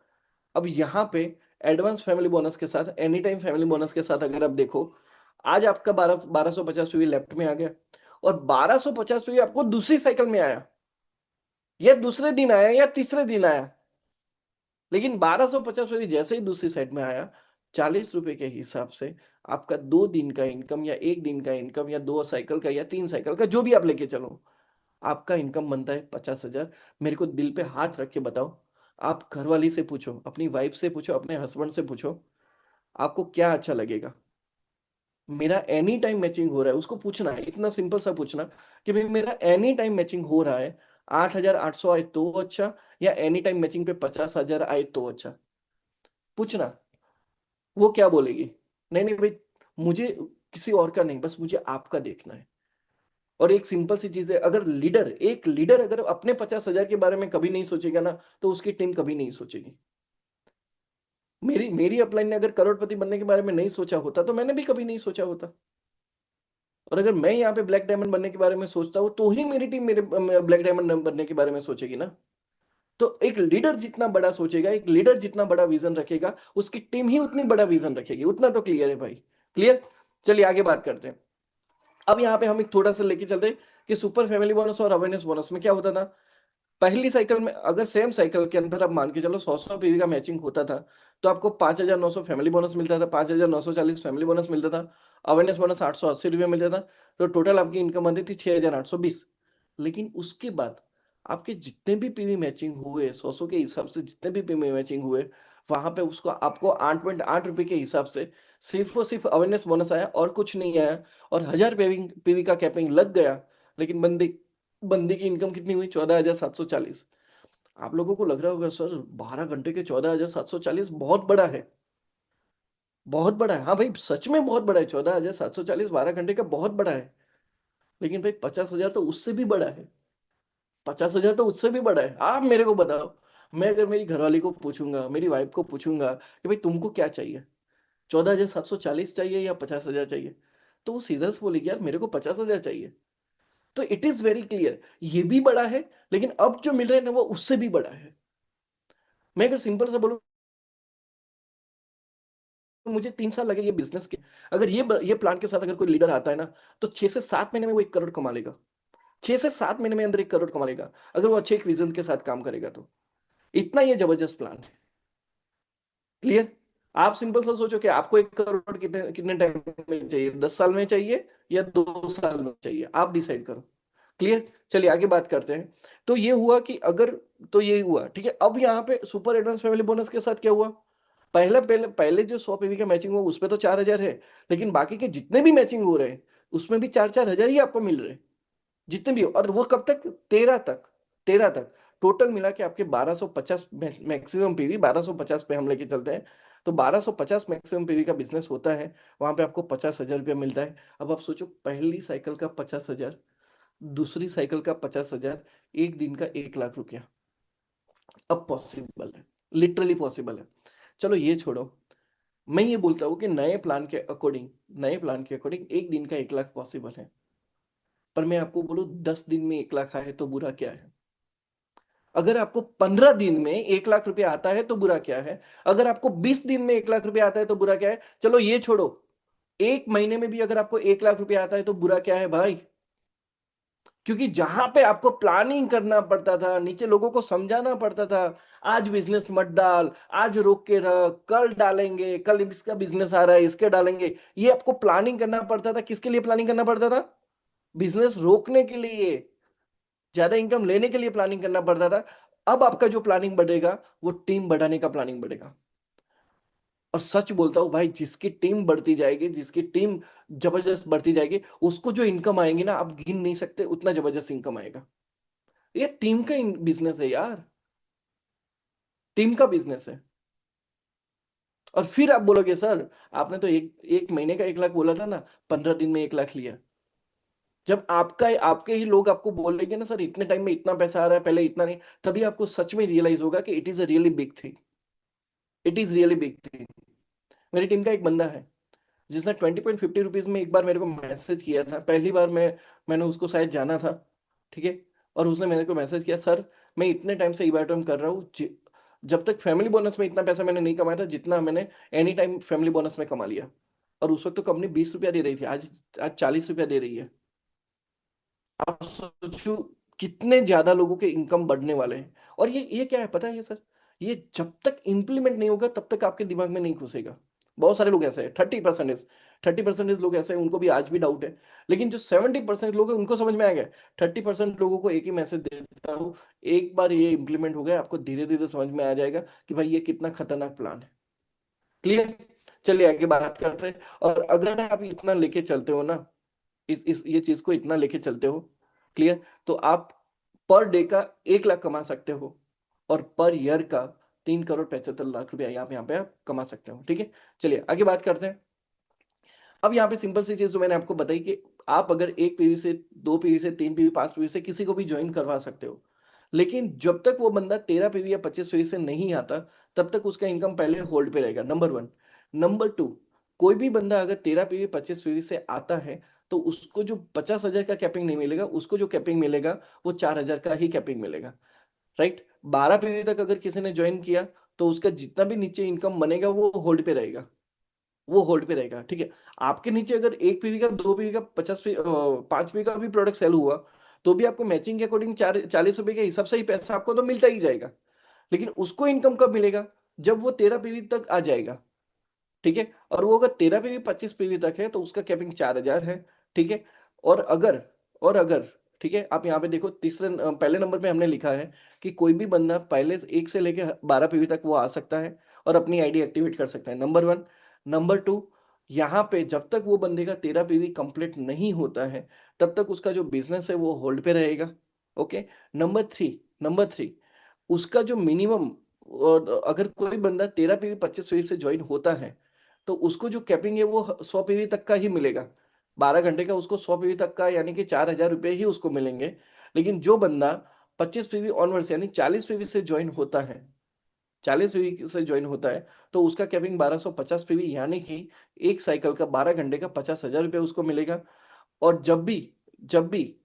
अब यहाँ पे एडवांस फैमिली बोनस के साथ, एनी टाइम फैमिली बोनस के साथ अगर आप देखो, आज आपका 1250 पीवी लेफ्ट में आ गया और 1250 पीवी आपको दूसरी साइकिल में आया, या दूसरे दिन आया या तीसरे दिन आया, लेकिन 1250 पीवी जैसे ही दूसरी साइड में आया, 40 रुपए के हिसाब से आपका 2 दिन का इनकम या 1 दिन का इनकम या 2 साइकिल का या 3 साइकिल का, जो भी आप लेके चलो, आपका इनकम बनता है 50,000। मेरे को दिल पे हाथ रख के बताओ, आप घरवाली से पूछो, अपनी वाइफ से पूछो, अपने हस्बैंड से पूछो, आपको क्या अच्छा लगेगा? मेरा एनी टाइम मैचिंग हो रहा है, उसको पूछना है, इतना सिंपल सा पूछना कि भाई मेरा एनी टाइम मैचिंग हो रहा है, 8,800 आए तो अच्छा, या एनी टाइम मैचिंग पे 50,000 आए तो अच्छा? पूछना, वो क्या बोलेगी? नहीं नहीं भाई, मुझे किसी और का नहीं, बस मुझे आपका देखना है। और एक सिंपल सी चीज है, अगर एक लीडर अगर अपने 50,000 के बारे में कभी नहीं सोचेगा ना, तो उसकी टीम कभी नहीं सोचेगी। मेरी मेरी अपलाइन ने अगर करोड़पति बनने के बारे में नहीं सोचा होता, तो मैंने भी कभी नहीं सोचा होता। और अगर मैं यहाँ पे ब्लैक डायमंड बनने के बारे में सोचता हूँ, तो ही मेरी टीम मेरे ब्लैक डायमंड बनने के बारे में सोचेगी ना। तो एक लीडर जितना बड़ा सोचेगा, एक लीडर जितना बड़ा विजन रखेगा, उसकी टीम ही उतनी बड़ा विजन रखेगी। उतना तो क्लियर है भाई, क्लियर। चलिए आगे बात करते हैं। अब यहाँ पे हम एक थोड़ा सा लेके चलते हैं कि सुपर फैमिली बोनस और अवेयरनेस बोनस में क्या होता था। पहली साइकिल में अगर सेम साइकिल के अंदर आप मान के चलो 100 पीवी का मैचिंग होता था, तो आपको 5,900 फैमिली बोनस मिलता था, 5,940 फैमिली बोनस मिलता था, अवेयरनेस बोनस 880 रुपये मिलता था। तो टोटल आपकी इनकम बनती थी 6,820। लेकिन उसके बाद आपके जितने भी पीवी मैचिंग हुए, 100 के हिसाब से जितने भी पीवी मैचिंग हुए, वहां पे उसको आपको 8.8 रुपए के हिसाब से सिर्फ और सिर्फ अवेयरनेस बोनस आया और कुछ नहीं आया। और 1,000 पीवी का कैपिंग लग गया, लेकिन बंदे बंदे की इनकम कितनी हुई? 14,740। आप लोगों को लग रहा होगा सर 12 घंटे के 14,740 बहुत बड़ा है, बहुत बड़ा है। हाँ भाई, सच में बहुत बड़ा है। 14,740 12 घंटे का बहुत बड़ा है। लेकिन भाई 50,000 तो उससे भी बड़ा है। 50,000 तो उससे भी बड़ा है। आप मेरे को बताओ, मैं अगर मेरी घरवाली को पूछूंगा, मेरी वाइफ को पूछूंगा कि भाई तुमको क्या चाहिए, 14,740 चाहिए या 50,000 चाहिए, तो वो सीधा से बोलेगी यार मेरे को 50,000 चाहिए। तो इट इज वेरी क्लियर, ये भी बड़ा है, लेकिन अब जो मिल रहा है ना वो उससे भी बड़ा है। मैं अगर सिंपल से बोलूं, तो मुझे 3 साल लगे ये बिजनेस के। अगर ये प्लान के साथ अगर कोई लीडर आता है ना, तो 6 से 7 महीने में वो 1 करोड़ कमा लेगा। 6 से 7 महीने में अंदर 1 करोड़ कमा लेगा, अगर वो अच्छे एक विजन के साथ काम करेगा तो। इतना ये जबरदस्त प्लान है। क्लियर। आप सिंपल सा सोचो कि आपको 1 करोड़ कितने कितने टाइम में चाहिए, 10 साल में चाहिए या 2 साल में चाहिए, आप डिसाइड करो। क्लियर। चलिए आगे बात करते हैं। तो ये हुआ कि अगर, तो ये हुआ ठीक है। अब यहाँ पे सुपर एडवांस फैमिली बोनस के साथ क्या हुआ? पहले जो 100 पीवी का मैचिंग हुआ उसपे तो 4,000 है, लेकिन बाकी के जितने भी मैचिंग हो रहे हैं उसमें भी 4-4 हजार ही आपको मिल रहे हैं, जितने भी हो। और वो कब तक? 13 तक टोटल मिला के आपके 1250 मैक्सिमम पीवी, 1250 पे हम लेके चलते हैं। तो 1250 मैक्सिमम पीवी का बिजनेस होता है, वहां पे आपको 50,000 रुपया मिलता है। अब आप सोचो, पहली साइकिल का 50,000, दूसरी साइकिल का 50,000, एक दिन का 1 लाख रुपया। अब पॉसिबल है, लिटरली पॉसिबल है। चलो ये छोड़ो, मैं ये बोलता हूँ कि नए प्लान के अकॉर्डिंग एक दिन का 1 लाख पॉसिबल है। पर मैं आपको बोलूं 10 दिन में 1 लाख आए तो बुरा क्या है? अगर आपको 15 दिन में 1 लाख रुपया आता है तो बुरा क्या है? अगर आपको 20 दिन में 1 लाख रुपया आता है तो बुरा क्या है? चलो ये छोड़ो, 1 महीने में भी अगर आपको 1 लाख रुपया आता है तो बुरा क्या है भाई? क्योंकि जहां पे आपको प्लानिंग करना पड़ता था, नीचे लोगों को समझाना पड़ता था, आज बिजनेस मत डाल, आज रोक के रख, कल डालेंगे, कल इसका बिजनेस आ रहा है इसके डालेंगे, ये आपको प्लानिंग करना पड़ता था। किसके लिए प्लानिंग करना पड़ता था? बिजनेस रोकने के लिए, ज्यादा इनकम लेने के लिए प्लानिंग करना पड़ता था। अब आपका जो प्लानिंग बढ़ेगा वो टीम बढ़ाने का प्लानिंग बढ़ेगा। और सच बोलता हूं भाई, जिसकी टीम बढ़ती जाएगी, जिसकी टीम जबरदस्त बढ़ती जाएगी, उसको जो इनकम आएगी ना, आप गिन नहीं सकते, उतना जबरदस्त इनकम आएगा। ये टीम का बिजनेस है यार, टीम का बिजनेस है। और फिर आप बोलोगे सर आपने तो एक एक महीने का 1 लाख बोला था ना, 15 दिन में 1 लाख लिया। जब आपके ही लोग आपको बोलेंगे ना सर इतने टाइम में इतना पैसा आ रहा है, पहले इतना नहीं, तभी आपको सच में रियलाइज होगा कि it is a really big thing. It is really big thing. मेरी टीम का एक बंदा है जिसने 20.50 रुपीज में एक बार मेरे को मैसेज किया था। पहली बार मैंने उसको शायद जाना था, ठीक है। और उसने मेरे को मैसेज किया, सर मैं इतने टाइम से ईबाटम कर रहा हूँ, जब तक फैमिली बोनस में इतना पैसा मैंने नहीं कमाया था जितना मैंने एनी टाइम फैमिली बोनस में कमा लिया। और उस वक्त तो कंपनी 20 रुपया दे रही थी, आज 40 रुपया दे रही है। आप सोचो कितने ज्यादा लोगों के इनकम बढ़ने वाले हैं। और ये क्या है पता है ये सर, ये जब तक इंप्लीमेंट नहीं होगा तब तक आपके दिमाग में नहीं घुसेगा। बहुत सारे लोग ऐसे हैं, 30% लोग ऐसे हैं, उनको भी आज भी डाउट है। लेकिन जो 70% लोग हैं उनको समझ में आ गया। 30% लोगों को एक ही मैसेज देता हूँ, एक बार ये इंप्लीमेंट हो गया आपको धीरे धीरे समझ में आ जाएगा कि भाई ये कितना खतरनाक प्लान है। क्लियर। चलिए आगे बात करते हैं। और अगर आप इतना लेके चलते हो ना, इस ये चीज को इतना लेके चलते हो, क्लियर, तो आप पर डे का 1 लाख कमा सकते हो और पर ईयर का 3 करोड़ 75 लाख रुपया यहाँ पे आप कमा सकते हो। ठीक है, चलिए आगे बात करते हैं। अब यहाँ पे सिंपल सी चीज जो मैंने आपको बताई कि आप अगर 1 पीवी से 2 पीवी से 3 पीवी 5 पीवी से किसी को भी ज्वाइन करवा सकते हो, लेकिन जब तक वो बंदा 13 पीवी या 25 पीवी से नहीं आता तब तक उसका इनकम पहले होल्ड पे रहेगा, नंबर 1। नंबर 2, कोई भी बंदा अगर 13 पीवी 25 पीवी से आता है तो उसको जो 50,000 का कैपिंग नहीं मिलेगा, उसको जो कैपिंग मिलेगा वो 4,000 का ही कैपिंग मिलेगा। राइट। 12 पीवी तक अगर किसी ने ज्वाइन किया तो उसका जितना भी नीचे इनकम बनेगा वो होल्ड पे रहेगा, वो होल्ड पे रहेगा। ठीक है। आपके नीचे अगर 1 पीवी का 2 पीवी का 5 पीवी का भी प्रोडक्ट सेल हुआ तो भी आपको मैचिंग के अकॉर्डिंग 40 रुपए के हिसाब से ही पैसा आपको तो मिलता ही जाएगा। लेकिन उसको इनकम कब मिलेगा, जब वो 13 पीवी तक आ जाएगा। ठीक है। और वो अगर 13 पीवी 25 पीवी तक है तो उसका कैपिंग 4,000 है। ठीक है। और अगर और अगर ठीक है, आप यहाँ पे देखो पहले नंबर पे हमने लिखा है कि कोई भी बंदा पहले 1 से लेके 12 पीवी तक वो आ सकता है और अपनी आईडी एक्टिवेट कर सकता है, नंबर 1। नंबर 2, यहाँ पे जब तक वो बंदे का 13 पीवी कंप्लीट नहीं होता है तब तक उसका जो बिजनेस है वो होल्ड पे रहेगा। ओके। नंबर 3 उसका जो मिनिमम, अगर कोई बंदा 13 पीवी 25 पीवी से ज्वाइन होता है तो उसको जो कैपिंग है वो 100 पीवी तक का ही मिलेगा। 12 घंटे का उसको 100 पीवी तक का यानी कि 4,000 रुपये ही उसको मिलेंगे। लेकिन जो बंदा 25 पीवी ऑनवर्ड्स यानी 40 पीवी से ज्वाइन होता है, 40 पीवी से ज्वाइन होता है तो उसका कैपिंग 1250 पीवी यानी कि एक साइकिल का 12 घंटे का 50,000 रुपये उसको मिलेगा। और जब भी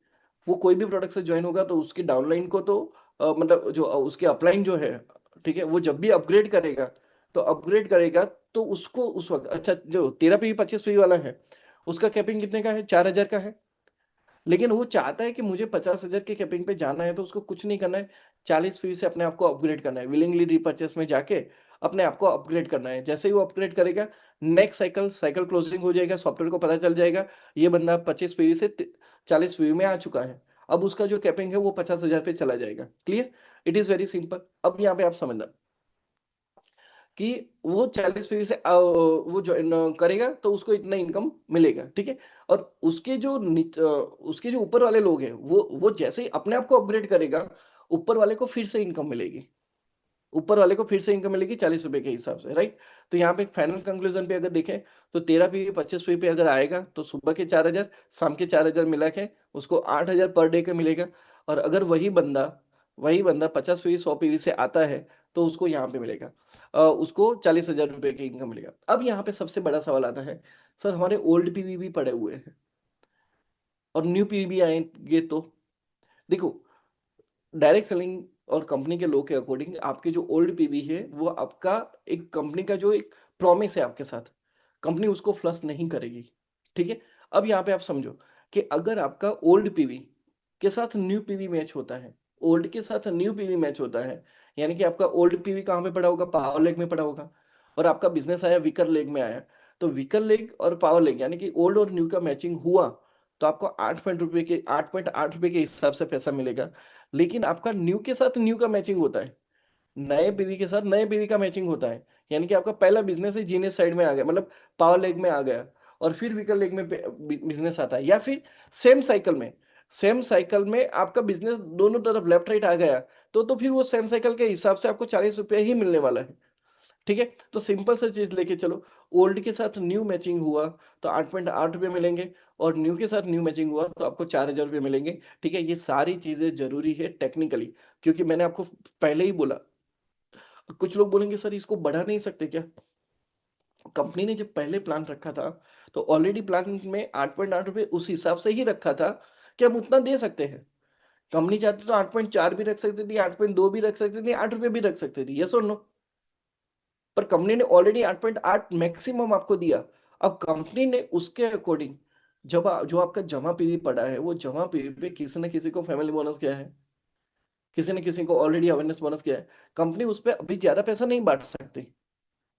वो कोई भी प्रोडक्ट से ज्वाइन होगा तो उसकी डाउनलाइन को तो मतलब जो उसके अपलाइन जो है, ठीक है, वो जब भी अपग्रेड करेगा तो उसको उस वक्त, अच्छा जो 13 पीवी 25 पीवी वाला है उसका कैपिंग कितने का है, 4,000 का है। लेकिन वो चाहता है कि मुझे 50,000 के कैपिंग पे जाना है तो उसको कुछ नहीं करना है, 40 फीस से अपने आप को अपग्रेड करना है, विलिंगली रीपर्चेस में जाके अपने आप को अपग्रेड करना है। जैसे ही वो अपग्रेड करेगा नेक्स्ट साइकिल क्लोजिंग हो जाएगा, सॉफ्टवेयर को पता चल जाएगा ये बंदा 25 पीवी से 40 पीवी में आ चुका है। अब उसका जो कैपिंग है वो 50,000 पे चला जाएगा। Clear. It is very simple. अब यहाँ पे आप समझना कि वो 40 पीवी से वो ज्वाइन करेगा तो उसको इतना इनकम मिलेगा। ठीक है। और उसके जो ऊपर वाले लोग हैं वो जैसे ही अपने आप को अपग्रेड करेगा ऊपर वाले को फिर से इनकम मिलेगी, ऊपर वाले को फिर से इनकम मिलेगी 40 रुपए के हिसाब से। राइट। तो यहाँ पे फाइनल कंक्लूजन पे अगर देखें तो 13 पीवी 25 पीवी पे अगर आएगा तो सुबह के 4,000 शाम के 4,000 मिला के उसको 8,000 पर डे का मिलेगा। और अगर वही बंदा 50 पीवी 100 पीवी से आता है तो उसको यहाँ पे मिलेगा, उसको 40,000 रुपए की इनकम मिलेगा। अब यहाँ पे सबसे बड़ा सवाल आता है, सर हमारे ओल्ड पीवी भी पड़े हुए हैं और न्यू पीवी भी आएंगे तो देखो, डायरेक्ट सेलिंग और कंपनी के लॉ के अकॉर्डिंग आपके जो ओल्ड पीवी है वो आपका एक कंपनी का जो एक प्रॉमिस है आपके साथ, कंपनी उसको फ्लश नहीं करेगी। ठीक है। अब यहाँ पे आप समझो कि अगर आपका ओल्ड पीवी के साथ न्यू पीवी मैच होता है, ओल्ड के साथ न्यू पीवी मैच होता है, यानी कि आपका ओल्ड पीवी कहाँ पे पड़ा होगा, पावर लेग में पड़ा होगा, और आपका बिजनेस आया वीकर लेग में आया, तो वीकर लेग और पावर लेग यानी कि ओल्ड और न्यू का मैचिंग हुआ तो आपको 8.8 रुपए के हिसाब से पैसा मिलेगा। लेकिन आपका न्यू के साथ न्यू का मैचिंग होता है, नए पीवी के साथ नए पीवी का मैचिंग होता है, यानी कि आपका पहला बिजनेस है जीनियस साइड में आ गया, मतलब पावर लेग में आ गया, और फिर व्हीकल लेग में बिजनेस आता है, या फिर सेम साइकिल में आपका बिजनेस दोनों तरफ लेफ्ट राइट आ गया, तो फिर वो सेम साइकिल के हिसाब से आपको 40 रुपये ही मिलने वाला है। ठीक है। तो सिंपल सा चीज लेके चलो, ओल्ड के साथ न्यू मैचिंग हुआ तो 8.8 रुपये मिलेंगे, और न्यू के साथ न्यू मैचिंग हुआ तो आपको 4,000 रुपये मिलेंगे। ठीक है। ये सारी चीजें जरूरी है टेक्निकली, क्योंकि मैंने आपको पहले ही बोला। कुछ लोग बोलेंगे सर इसको बढ़ा नहीं सकते क्या, कंपनी ने जब पहले प्लान रखा था तो ऑलरेडी प्लान में 8.8 रुपये उस हिसाब से ही रखा था कि हम उतना दे सकते हैं। कंपनी चाहती तो 8.4 भी रख सकती थी, 8.2 भी रख सकती थी, 8 रुपए भी रख सकती थी, यस और नो? पर कंपनी ने ऑलरेडी 8.8 मैक्सिमम आपको दिया। अब कंपनी ने उसके अकॉर्डिंग जो आपका जमा पीवी पड़ा है, वो जमा पीवी पे किसी न किसी को फैमिली बोनस किया है, किसी न किसी को ऑलरेडी अवेयरनेस बोनस किया है। कंपनी उस पे अभी ज़्यादा पैसा नहीं बाँट सकती।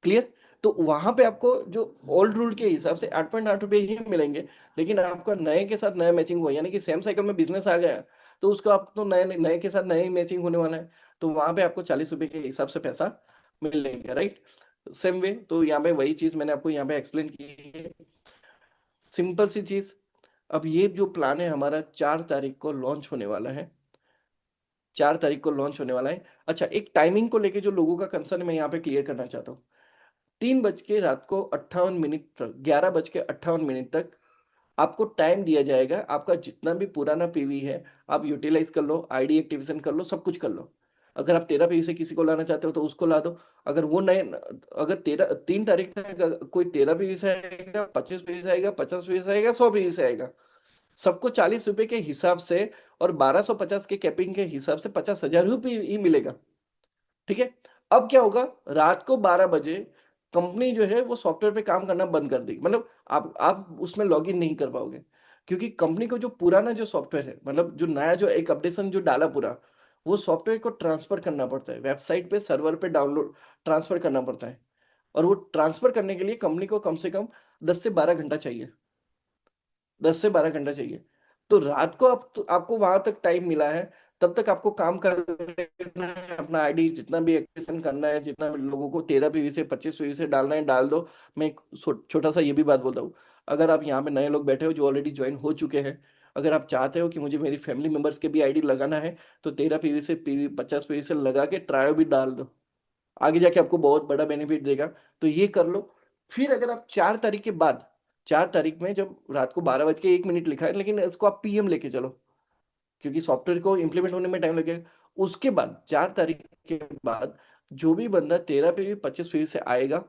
क्लियर? तो वहाँ पे आपको जो ओल्ड रूल के हिसाब से 8.8 रुपए ही मिलेंगे, लेकिन आपका नए के साथ नया मैचिंग हुआ, यानी कि सेम साइकिल में बिज़नेस आ गया, तो उसको आपको तो नए नए के साथ नए ही मैचिंग होने वाला है। तो वहाँ पे आपको 40 रुपए के हिसाब से पैसा मिलेगा, राइट? सेम वे तो यहाँ पे वही चीज़ मैंने आपको यहाँ पे एक्सप्लेन की है। सिंपल सी चीज़। अब ये जो प्लान है हमारा 4 तारीख को लॉन्च होने वाला है। 4 तारीख को लॉन्च होने वाला है। अच्छा, एक टाइमिंग को लेके जो लोगों का कंसर्न है मैं यहाँ पे क्लियर करना चाहता हूँ। 3 बज के रात को 58 मिनट तक, 11 बज के 58 मिनट तक आपको टाइम दिया जाएगा। आपका जितना भी पुराना पीवी है, आप यूटिलाइज़ कर लो, आईडी एक्टिवेशन कर लो, सब कुछ कर लो। अगर आप 13 पीवी से किसी को लाना चाहते हो तो उसको ला दो। अगर वो नए अगर 3 तारीख तक कोई 13 पीवी से आएगा, 25 पीवी से आएगा, 50 पीवी से आएगा, 100 पीवी से आएगा, सबको 40 रुपए के हिसाब से और 1250 के कैपिंग के हिसाब से 50,000 रुपये ही मिलेगा। ठीक है? अब क्या होगा, रात को 12 बजे कंपनी जो है वो सॉफ्टवेयर पे काम करना बंद कर देगी। मतलब आप उसमें लॉगिन नहीं कर पाओगे। क्योंकि कंपनी को जो पुराना जो सॉफ्टवेयर है, मतलब जो नया जो एक अपडेशन जो डाला पूरा, वो सॉफ्टवेयर को ट्रांसफर करना पड़ता है। वेबसाइट पे सर्वर पे डाउनलोड ट्रांसफर करना पड़ता है। और वो ट्रांसफर करने के लिए कंपनी को कम से कम 10 से 12 घंटा चाहिए। 10 से 12 घंटा चाहिए। तो रात को आपको वहाँ तक टाइम मिला है, तब तक आपको काम कर लेना है, अपना आईडी जितना भी एक्टिवेशन करना है, जितना भी लोगों को 13 पीवी से 25 पीवी से डालना है, डाल दो। मैं एक छोटा-सा ये भी बात बोलता हूँ, अगर आप यहाँ पे नए लोग बैठे हो जो ऑलरेडी जॉइन हो चुके हैं, अगर आप चाहते हो कि मुझे मेरी फैमिली मेंबर्स के भी आईडी लगाना है, तो 13 पीवी से 50 पीवी से लगा के ट्रायल भी डाल दो। आगे जाके आपको बहुत बड़ा बेनिफिट देगा, तो ये कर लो। फिर अगर आप 4 तारीख के बाद, 4 तारीख में जब रात को 12 बज के 1 मिनट लिखा है, लेकिन इसको आप पीएम लेके चलो, क्योंकि सॉफ्टवेयर को इम्प्लीमेंट होने में टाइम लगेगा। उसके बाद 4 तारीख के बाद जो भी बंदा 13 पीवी 25 पीवी से आएगा,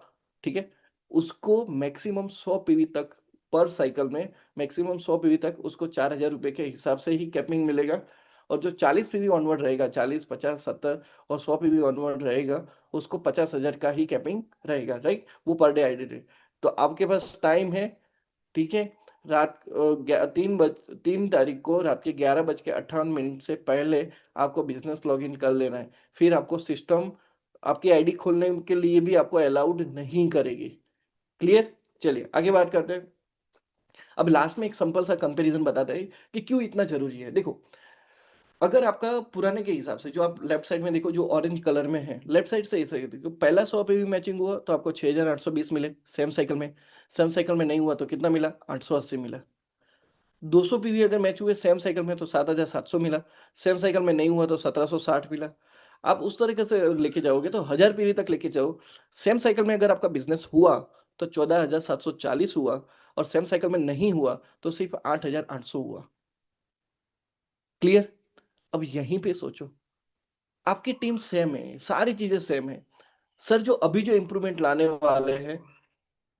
ठीक है? उसको मैक्सिमम 100 पीवी तक पर साइकिल में, मैक्सिमम 100 पीवी तक उसको 4,000 रुपए के हिसाब से ही कैपिंग मिलेगा। और जो 40 पीवी ऑनवर्ड रहेगा, 40, 50, 70 और 100 पीवी ऑनवर्ड रहेगा, उसको 50,000 का ही कैपिंग रहेगा, राइट? वो पर डे आईडी रेट। तो आपके पास टाइम है, ठीक है? 3 तारीख को रात के 11:58 से पहले आपको बिज़नेस लॉगिन कर लेना है। फिर आपको सिस्टम आपकी आईडी खोलने के लिए भी आपको अलाउड नहीं करेगी। क्लियर? चलिए आगे बात करते हैं। अब लास्ट में एक सिंपल सा कंपैरिज़न बताते हैं कि क्यों इतना ज़रूरी है। देखो, अगर आपका पुराने के हिसाब से जो आप लेफ्ट साइड में देखो जो ऑरेंज कलर में है, लेफ्ट साइड से ऐसे देखो, पहला 100 पे भी मैचिंग हुआ तो आपको 6,820 मिले सेम साइकिल में। सेम साइकिल में नहीं हुआ तो कितना मिला? 880 मिला। 200 पीवी अगर मैच हुए सेम साइकिल में तो 7,700 मिला। सेम साइकिल में नहीं हुआ तो 1760 मिला। आप उस तरीके से लेके जाओगे तो 1000 पीवी तक लेके जाओ। सेम साइकिल में अगर आपका बिज़नेस हुआ तो 14,740 हुआ और सेम साइकिल में नहीं हुआ तो सिर्फ 8,800 हुआ। क्लियर? अब यहीं पे सोचो, आपकी टीम सेम है, सारी चीज़ें सेम है। सर जो अभी जो इम्प्रूवमेंट लाने वाले हैं,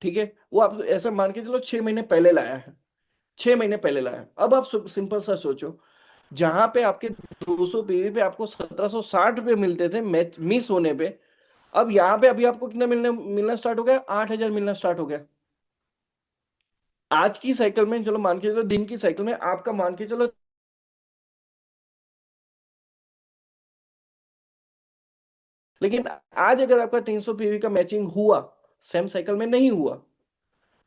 ठीक है? वो आप ऐसा मान के चलो 6 महीने पहले लाया है। 6 महीने पहले लाया है। अब आप सिंपल सा सोचो, जहाँ पे आपके 200 पीवी पे आपको 1760 रुपए मिलते थे मैच मिस होने पे, अब यहाँ पे अभी आपको कितना मिलना स्टार्ट हो गया? 8,000 मिलना स्टार्ट हो गया। आज की साइकिल में चलो मान के चलो, दिन की साइकिल में आपका मान के चलो, लेकिन आज अगर आपका 300 पीवी का मैचिंग हुआ, सेम साइकिल में नहीं हुआ,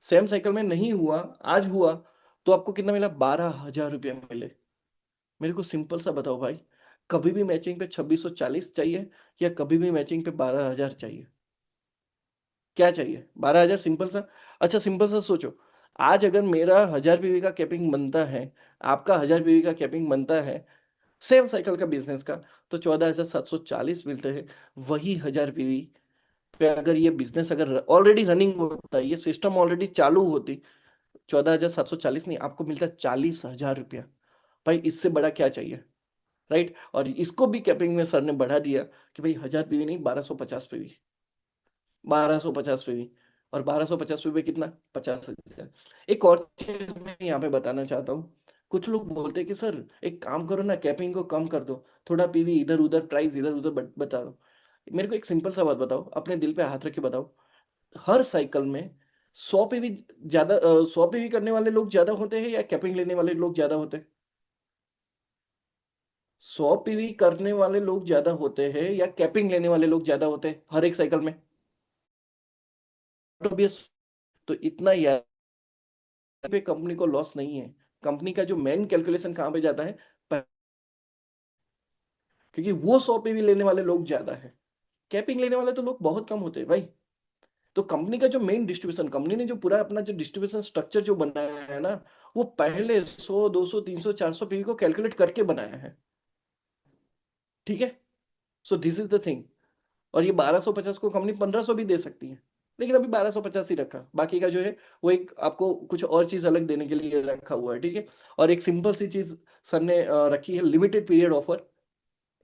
सेम साइकिल में नहीं हुआ, आज हुआ, तो आपको कितना मिला? 12,000 रुपए मिले। मेरे को सिंपल सा बताओ भाई, कभी भी मैचिंग पे 2640 चाहिए या कभी भी मैचिंग पे 12,000 चाहिए? क्या चाहिए? 12,000 सिंपल सा। अच्छा सिंपल सा सोचो, आज अगर मेरा 1000 पीवी का कैपिंग बनता है, आपका 1000 पीवी का कैपिंग बनता है, सेम साइकिल का बिज़नेस का, तो 14,740 मिलते हैं। वही 1000 पीवी पे अगर ये बिज़नेस अगर ऑलरेडी रनिंग होता, ये सिस्टम ऑलरेडी चालू होती, 14,740 नहीं, आपको मिलता 40,000 रुपया। भाई इससे बड़ा क्या चाहिए? राइट? और इसको भी कैपिंग में सर ने बढ़ा दिया कि भाई 1000 पीवी नहीं, 1250 पीवी, 1250 पीवी। और 1250 पीवी कितना? 50,000। एक और चीज मैं यहाँ पे बताना चाहता हूँ, कुछ लोग बोलते हैं कि सर एक काम करो ना, कैपिंग को कम कर दो, थोड़ा पीवी इधर उधर, प्राइस इधर उधर बता दो। मेरे को एक सिंपल सा बात बताओ, अपने दिल पे हाथ रख के बताओ, हर साइकिल में 100 पीवी ज्यादा 100 पीवी करने वाले लोग ज्यादा होते हैं या कैपिंग लेने वाले लोग ज्यादा होते हैं? 100 पीवी करने वाले लोग ज्यादा होते हैं या कैपिंग लेने वाले लोग ज्यादा होते हैं हर एक साइकिल में? तो भी तो इतना याद पे कंपनी को लॉस नहीं है। कंपनी का जो मेन कैलकुलेशन कहां पे जाता है, क्योंकि वो 100 पीवी लेने वाले लोग ज्यादा है, कैपिंग लेने वाले तो लोग बहुत कम होते हैं भाई। तो कंपनी का जो मेन डिस्ट्रीब्यूशन, कंपनी ने जो पूरा अपना जो डिस्ट्रीब्यूशन स्ट्रक्चर जो बनाया है ना, वो पहले 100 200 300 400 पीवी को कैलकुलेट करके बनाया है। ठीक है, so this is the thing. और ये 1250 को कंपनी 1500 भी दे सकती है, लेकिन अभी 1250 ही रखा, बाकी का जो है वो एक आपको कुछ और चीज अलग देने के लिए रखा हुआ है। ठीक है, और एक सिंपल सी चीज सर ने रखी है, लिमिटेड पीरियड ऑफर,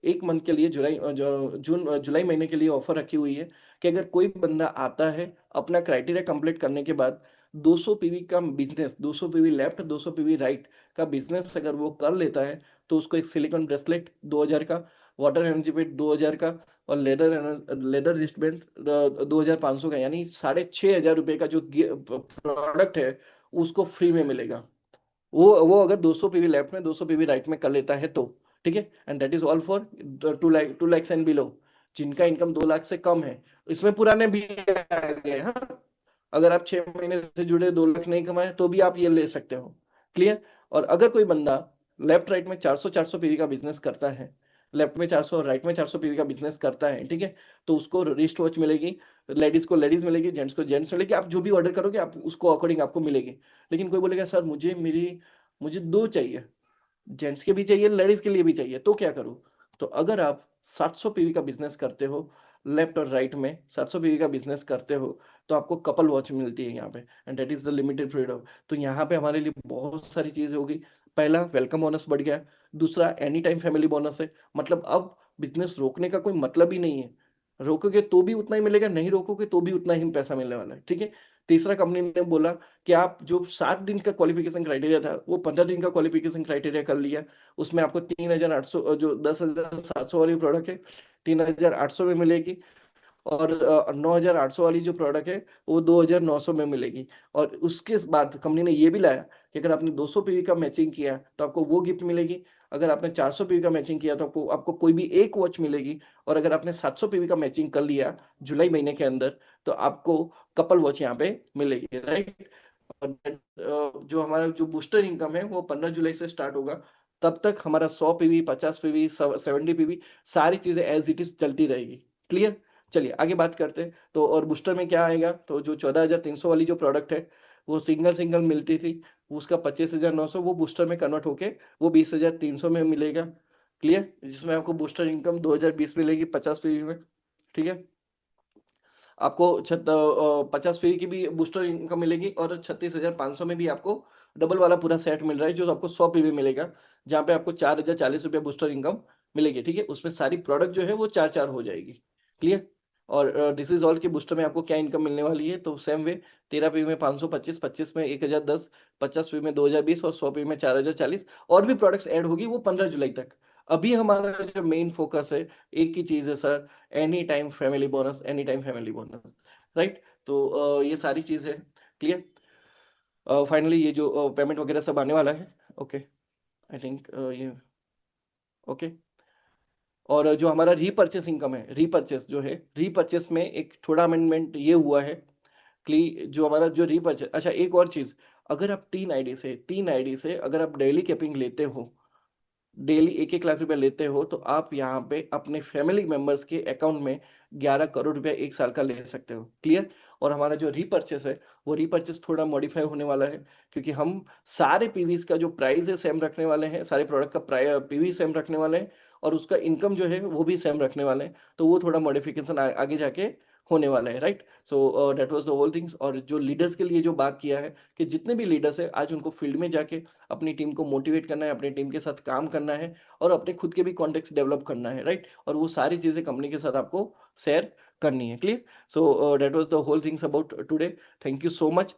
1 मंथ के लिए, जुलाई महीने के लिए ऑफर रखी हुई है कि अगर कोई बंदा आता है अपना क्राइटेरिया कंप्लीट करने के बाद, 200 पीवी का business, 200 PV left 200 PV right का बिजनेस अगर वो कर लेता है, तो उसको एक सिलिकॉन ब्रेसलेट 2000 का, वाटर एनर्जी पेड 2000 का, और लेदर रिस्टबैंड 2500 का, यानी 6500 रुपए का जो प्रोडक्ट है उसको फ्री में मिलेगा। वो अगर 200 पीवी लेफ्ट में 200 पीवी राइट में कर लेता है तो। ठीक है, and that is all for 2 lakh and below, जिनका इनकम 2 लाख से कम है। इसमें पुराने भी आ गए, हाँ। अगर आप 6 महीने से जुड़े 2 लाख नहीं कमाए तो भी आप ये ले सकते हो। क्लियर। और अगर कोई बंदा लेफ्ट राइट में 400 400 पीवी का बिजनेस करता है, लेफ्ट में 400 और राइट में 400 पीवी का बिजनेस करता है, ठीक है, तो उसको रिस्ट वॉच मिलेगी, लेडीज को लेडीज मिलेगी, जेंट्स को जेंट्स मिलेगी, आप जो भी ऑर्डर करोगे आप उसको अकॉर्डिंग आपको मिलेगी। लेकिन कोई बोलेगा सर मुझे दो चाहिए, जेंट्स के भी चाहिए लेडीज के लिए भी चाहिए, तो क्या करूं? तो अगर आप 700 पीवी का बिजनेस करते हो, लेफ्ट और राइट में 700 पीवी का बिजनेस करते हो, तो आपको कपल वॉच मिलती है यहाँ पे, and that is the limited freedom. तो यहाँ पे हमारे लिए बहुत सारी चीजें होगी। पहला, वेलकम बोनस बढ़ गया। दूसरा, एनी टाइम फैमिली बोनस है, मतलब अब बिजनेस रोकने का कोई मतलब ही नहीं है, रोकोगे तो भी उतना ही मिलेगा, नहीं रोकोगे तो भी उतना ही पैसा मिलने वाला है। ठीक है। तीसरा, कंपनी ने बोला कि आप जो 7 दिन का क्वालिफिकेशन क्राइटेरिया था वो 15 दिन का क्वालिफिकेशन क्राइटेरिया कर लिया। उसमें आपको 3800, जो 10,700 वाली प्रोडक्ट है, 3800 में मिलेगी। और 9800 वाली जो प्रोडक्ट है वो 2900 में मिलेगी। और उसके बाद कंपनी ने ये भी लाया कि अगर आपने 200 पीवी का मैचिंग किया तो आपको वो गिफ्ट मिलेगी, अगर आपने 400 पीवी का मैचिंग किया तो आपको आपको कोई भी एक वॉच मिलेगी, और अगर आपने 700 पीवी का मैचिंग कर लिया जुलाई महीने के अंदर तो आपको कपल वॉच यहाँ पे मिलेगी, राइट। और जो हमारा जो बूस्टर इनकम है वो 15 जुलाई से स्टार्ट होगा। तब तक हमारा 100 पीवी, 50 पीवी, 70 पीवी, सारी चीजें एज इट इज चलती रहेगी। क्लियर। चलिए आगे बात करते हैं। तो और बूस्टर में क्या आएगा, तो जो 14,300 वाली जो प्रोडक्ट है वो सिंगल सिंगल मिलती थी, उसका 25,900 वो बूस्टर में कन्वर्ट होके वो 20,300 में मिलेगा। क्लियर, जिसमें आपको बूस्टर इनकम 2020 मिलेगी 50 पीवी में। ठीक है, आपको 50 पीवी की भी बूस्टर इनकम मिलेगी, और 36,500 में भी आपको डबल वाला पूरा सेट मिल रहा है जो आपको 100 पीवी मिलेगा, जहाँ पे आपको 4,040 रुपये बूस्टर इनकम मिलेगी। ठीक है, उसमें सारी प्रोडक्ट जो है वो 4 4 हो जाएगी। क्लियर। और दिस इज ऑल, की बूस्टर में आपको क्या इनकम मिलने वाली है, तो सेम वे, 13 पीवी में 525, 25 में 1,010, 50 पीवी में 2,020, और 100 पीवी में 4,040, और भी प्रोडक्ट्स ऐड होगी वो 15 जुलाई तक। अभी हमारा जो मेन फोकस है, एक ही चीज है sir, any time family bonus, any time family bonus, right. तो ये सारी चीज है। क्लियर। फाइनली ये जो पेमेंट वगैरह सब आने वाला है। ओके, आई थिंक ये ओके। और जो हमारा रीपर्चेस इनकम है, रीपर्चेस जो है, रीपर्चेस में एक थोड़ा अमेंडमेंट ये हुआ है कि जो हमारा जो रीपर्चेस, अच्छा एक और चीज, अगर आप 3 आईडी से अगर आप डेली कैपिंग लेते हो, डेली 1 1 लाख रुपया लेते हो, तो आप यहाँ पे अपने फैमिली मेंबर्स के अकाउंट में 11 करोड़ रुपया 1 साल का ले सकते हो। क्लियर। और हमारा जो रीपर्चेस है वो रीपर्चेस थोड़ा मॉडिफाई होने वाला है, क्योंकि हम सारे पीवीज का जो प्राइस है सेम रखने वाले हैं, सारे प्रोडक्ट का पीवी सेम रखने वाले हैं, और उसका इनकम जो है वो भी सेम रखने वाले हैं। तो वो थोड़ा मॉडिफिकेशन आगे जाके होने वाला है, right. So that was the whole things. और जो लीडर्स के लिए जो बात किया है कि जितने भी लीडर्स है आज उनको फील्ड में जाके अपनी टीम को मोटिवेट करना है, अपनी टीम के साथ काम करना है, और अपने खुद के भी कॉन्टेक्ट डेवलप करना है, राइट। और वो सारी चीजें कंपनी के साथ आपको शेयर करनी है। Clear. So that was the whole things about today. Thank you so much.